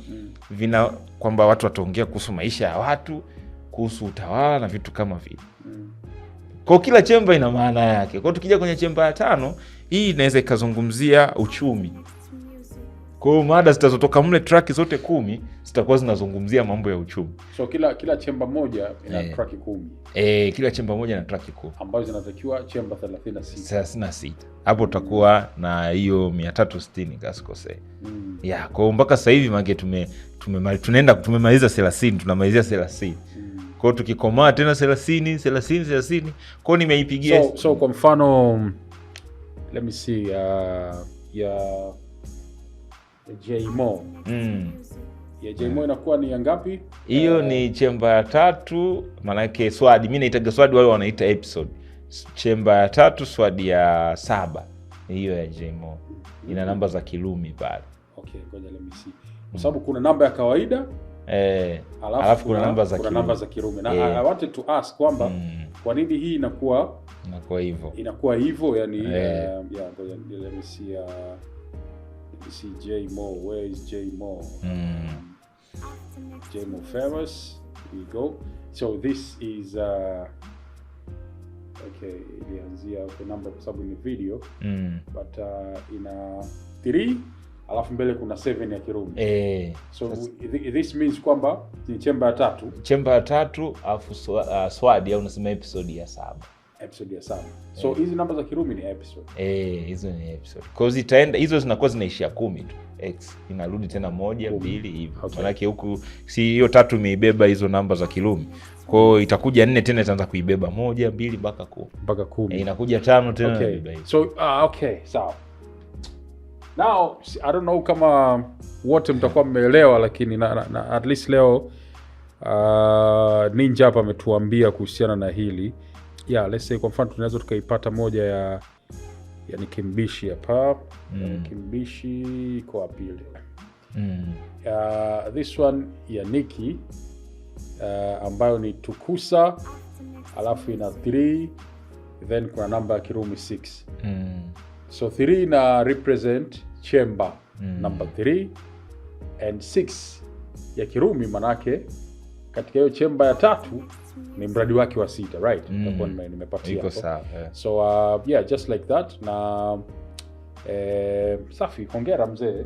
vina kwamba watu wataongea kuhusu maisha ya watu, kuhusu utawala na vitu kama vile. Kwa kila chamber ina maana yake. Kwa tukija kwenye chamber ya 5, hii inaweza ikazungumzia uchumi. Kwa hiyo mada zitazotoka mle track zote 10 zitakuwa zinazungumzia mambo ya uchumi. So kila chamber moja ina track 10. Kila chamber moja ina track 10 ambazo zinatakiwa chamber 36. Hapo tutakuwa na hiyo 360 kasikose. Kwa hiyo mpaka sasa hivi mange tumemaliza 30, tunamalizia 30. Kwa hiyo tukikomaa tena 30. Kwa hiyo nimeipigia. So kwa mfano let me see ya J-Mo. Ya J-Mo inakuwa ni ya ngapi? Hiyo ni chamber ya 3, maana yake swadi. Mimi naitaga swadi, wale wanaita episode. Chamber ya 3 swadi ya 7. Hiyo ya J-Mo. Ina namba za Kirumi pale. Okay, ngoja let me see. Kwa sababu kuna namba ya kawaida alafu kuna namba za Kirumi. Na I wanted to ask kwamba kwa nini hii inakuwa hivyo yani let me see J-Mo. Where is J-Mo? J-Mo Ferris. Here we go. So this is okay, ilianzia kwa namba kwa sababu ni video but ina 3 alafu mbele kuna 7 ya Kirumi. So this means kwamba ni chamber ya 3. Chamber ya 3 alafu swadi au unasema episode ya 7. Episode ya 7. So hizi namba za Kirumi ni episode. Hizo ni episode. Kwa zitaenda hizo zinakuwa zinaishia 10 tu. X inarudi tena 1, 2 hivi. Maana yake huku si hiyo 3 imeibeba hizo namba za Kirumi. Kwa hiyo itakuja 4 tena itaanza kuibeba 1, 2 mpaka 10. Inakuja 5 tena inabeba hiyo. So okay, sawa. Now I don't know kama wote mtakuwa mmeelewa, lakini na at least leo Ninja hapa ametuambia kuhusiana na hili. Let's say kwa mfano tunaweza tukaipata moja ya Kimbishi hapa. Kimbishi iko wapi ile? This one ya Nikki ambayo ni Tukusa alafu ina 3 then kuna namba ya Kirumi 6. So 3 na represent chamber number 3 and 6 ya Kirumi, manake katika hiyo chamber ya 3 ni mradi wake wa 6, right? Ndipo nimepatia hapo. So just like that. Na safi, hongera mzee.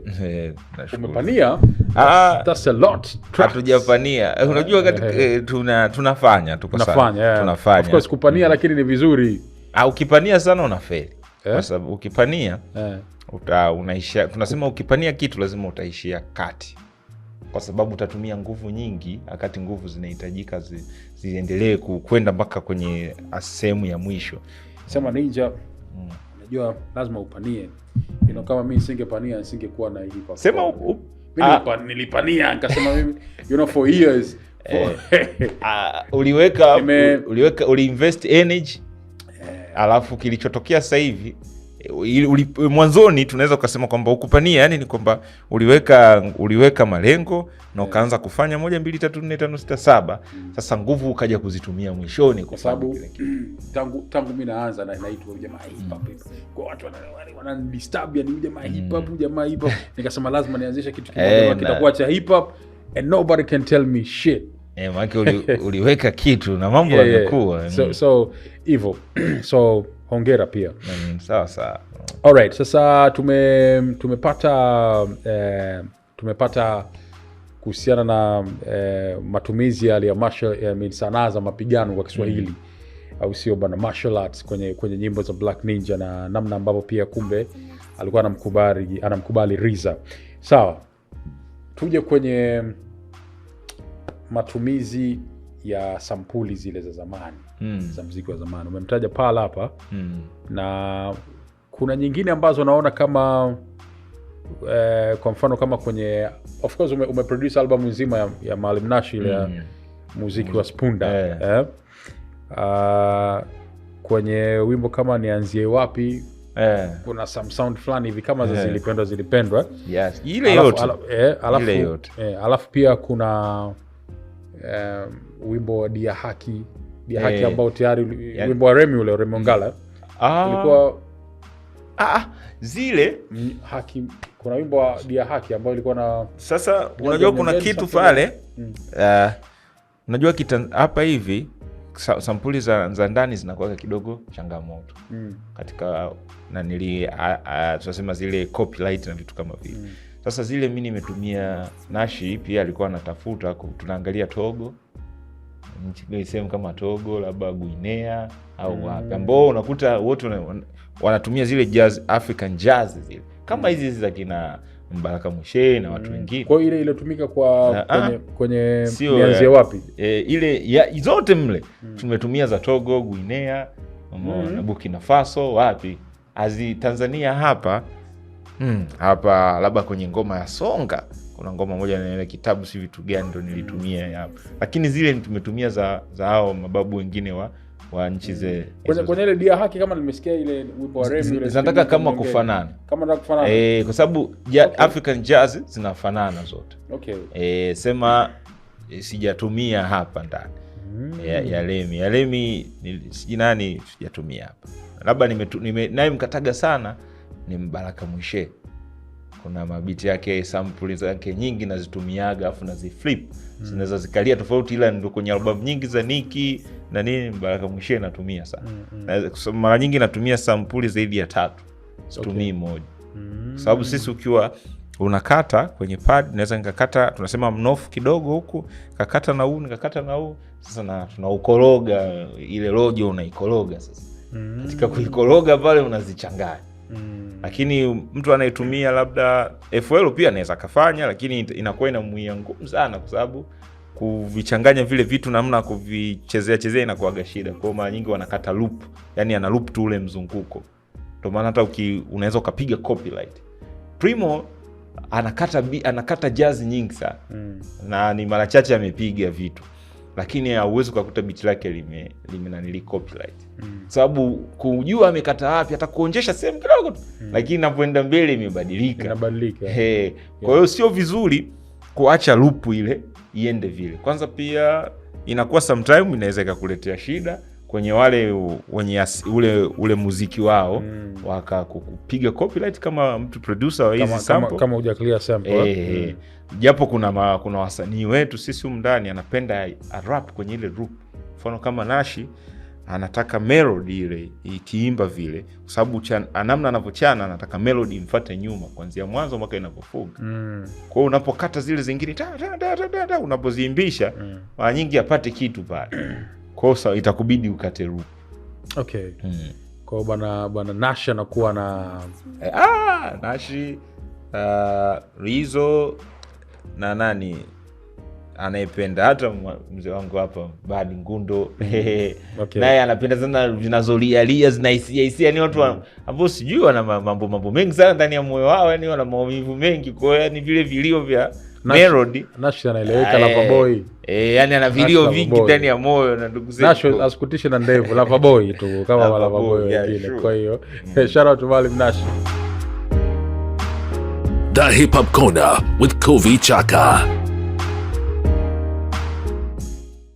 Umepania. That's a lot. Hatujapania. Unajua tunafanya tuko sawa. Tunafanya. Of course kupania lakini ni vizuri. Ukipania sana unafeli. Kwa sababu ukipania unaishia, tunasema ukipania kitu lazima utaishia kati. Kwa sababu utatumia nguvu nyingi wakati nguvu zinahitajika ziendelee kwenda mpaka kwenye sehemu ya mwisho. Sema Ninja, unajua lazima upanie. Kama mimi nisingepania nisingekuwa na hip hop. Sema mimi nilipania nikasema mimi for years. Uliinvest energy. Alafu kilichotokea sasa hivi mwanzoni tunaweza kusema kwamba ukupania, yani ni kwamba uliweka malengo na ukaanza kufanya 1 2 3 4 5 6 7. Sasa nguvu ukaja kuzitumia mwishoni kwa sababu tangu mimi naanza naitwa jamaa hip hop. Kwa watu wanadisturb yani jamaa hip hop, nikasema lazima nianzishe kitu kimoja kitakuwa cha hip hop and nobody can tell me shit. Maana uliweka kitu na mambo yamekuwa. So hivyo. So hongera pia. Sawa. Alright, sasa tumepata kuhusiana na matumizi ya sanaa za mapigano kwa Kiswahili. au sio bana, martial arts kwenye nyimbo za Black Ninja, na namna ambavyo pia kumbe alikuwa anamkubali RZA. Sawa, tuje kwenye matumizi ya sampuli zile za zamani za muziki wa zamani. Umemtaja Pala hapa na kuna nyingine ambazo naona kama kwa mfano kama kwenye, of course umeproduce album nzima ya Maalim Nash ile ya muziki wa Spunda. Kwenye wimbo kama Nianzie Wapi kuna some sound fulani hivi kama zilipendwa. Yes, ile yote. Alafu pia kuna wimbo wa Dia Haki ambao tayari wimbo wa Remy Ongala ulikuwa zile haki. Kuna wimbo wa Dia Haki ambao ilikuwa na, sasa unajua kuna kitu pale unajua hapa hivi sampuli za ndani zinakuwa kidogo changamoto katika tunasema zile copyright na vitu kama vile. Sasa zile mimi nimetumia, Nashi pia alikuwa anatafuta, tunaangalia Togo, nchi sehemu kama Togo labda Guinea au wapi, ambao unakuta wote wanatumia zile jazz, African jazz zile kama hizi za kina Mbaraka Mshe na watu wengine. Kwa ile iliyotumika kwenye Nianzie Wapi ile zote mle tumetumia za Togo, Guinea na Burkina Faso, wapi Tanzania hapa hapa labda kwenye ngoma ya Songa kuna ngoma moja na ile kitabu si vitu gani ndo nilitumia hapa, lakini zile tumetumia za hao mababu wengine wa nchi kwenye ile Dia Haki. Kama nimesikia ile wimbo wa Remy ile zinataka kama kufanana, kwa sababu African jazz zinafanana zote. Sema sijatumia hapa ndani ya Remy nani sijatumia hapa, labda naye mkataga sana ni Mbaraka Mwishe. Kuna mabiti yake, sample zake nyingi nazitumiaga afu naziflip zinaweza zikalia tofauti, ila ndio kwenye album nyingi za Nicki na nini Mbaraka Mwishe natumia sana. Mara nyingi natumia sample zaidi ya 3, situmii moja. Kwa sababu sisi ukiwa unakata kwenye pad, naweza nikakata, tunasema mnofu kidogo huku, kakata na huu, nikakata na huu, sasa tunaukoroga ile rojo, unaikoroga sasa. Katika kuikoroga pale unazichanganya. Lakini mtu anayetumia labda FL pia anaweza kafanya, lakini inakuwa inamuia ngumu sana, kwa sababu kuvichanganya vile vitu namna kuvichezea inakuwa shida. Kwa mara nyingi wanakata loop, yani ana loop tu ule mzunguko. Ndio maana hata unaweza ukapiga copyright. Primo anakata jazz nyingi sana. Na ni mara chache amepiga vitu. Lakini hauwezi kukuta beat lake limenanili copyright. Sababu kujua amekata wapi hata kuonjesha sehemu kidogo tu. Lakini inapoenda mbele imebadilika. Inabadilika. Kwa hiyo sio vizuri kuacha loop ile iende vile. Kwanza pia inakuwa sometime inaweza ikakuletea shida kwenye wale wenye ule muziki wao wakakupiga copyright kama mtu producer wa hizi sample kama huja clear sample. Japo kuna wasanii wetu sisi ndani anapenda rap kwenye ile loop. Mfano kama Nashi anataka melody ile ikiimba vile, kwa sababu namna anavyochana anataka melody imfuate nyuma kuanzia mwanzo mpaka inapofunga. Kwa hiyo unapokata zile zingine unapoziimbisha mara nyingi apate kitu pale. Kwa hiyo itakubidi ukate loop. Kwa bwana Nash anakuwa na Nashi Rizzo na nani anayependa, hata mzee wangu hapa Badi Ngundo naye anapenda sana zinazolialia zinahisia, yani watu ambao sijui wana mambo mengi sana ndani ya moyo wao, yani wana maumivu mengi. Kwa hiyo yani vile vilio vya melody Nash anaeleweka. Lava Boy yani ana vilio vingi ndani ya moyo, na ndugu zetu Nash asikutishe na ndevu. Lava Boy tu kama Lava Boy wengine. Kwa hiyo shout out to Maalim Nash. The Hip Hop Corner with Kovi Chaka.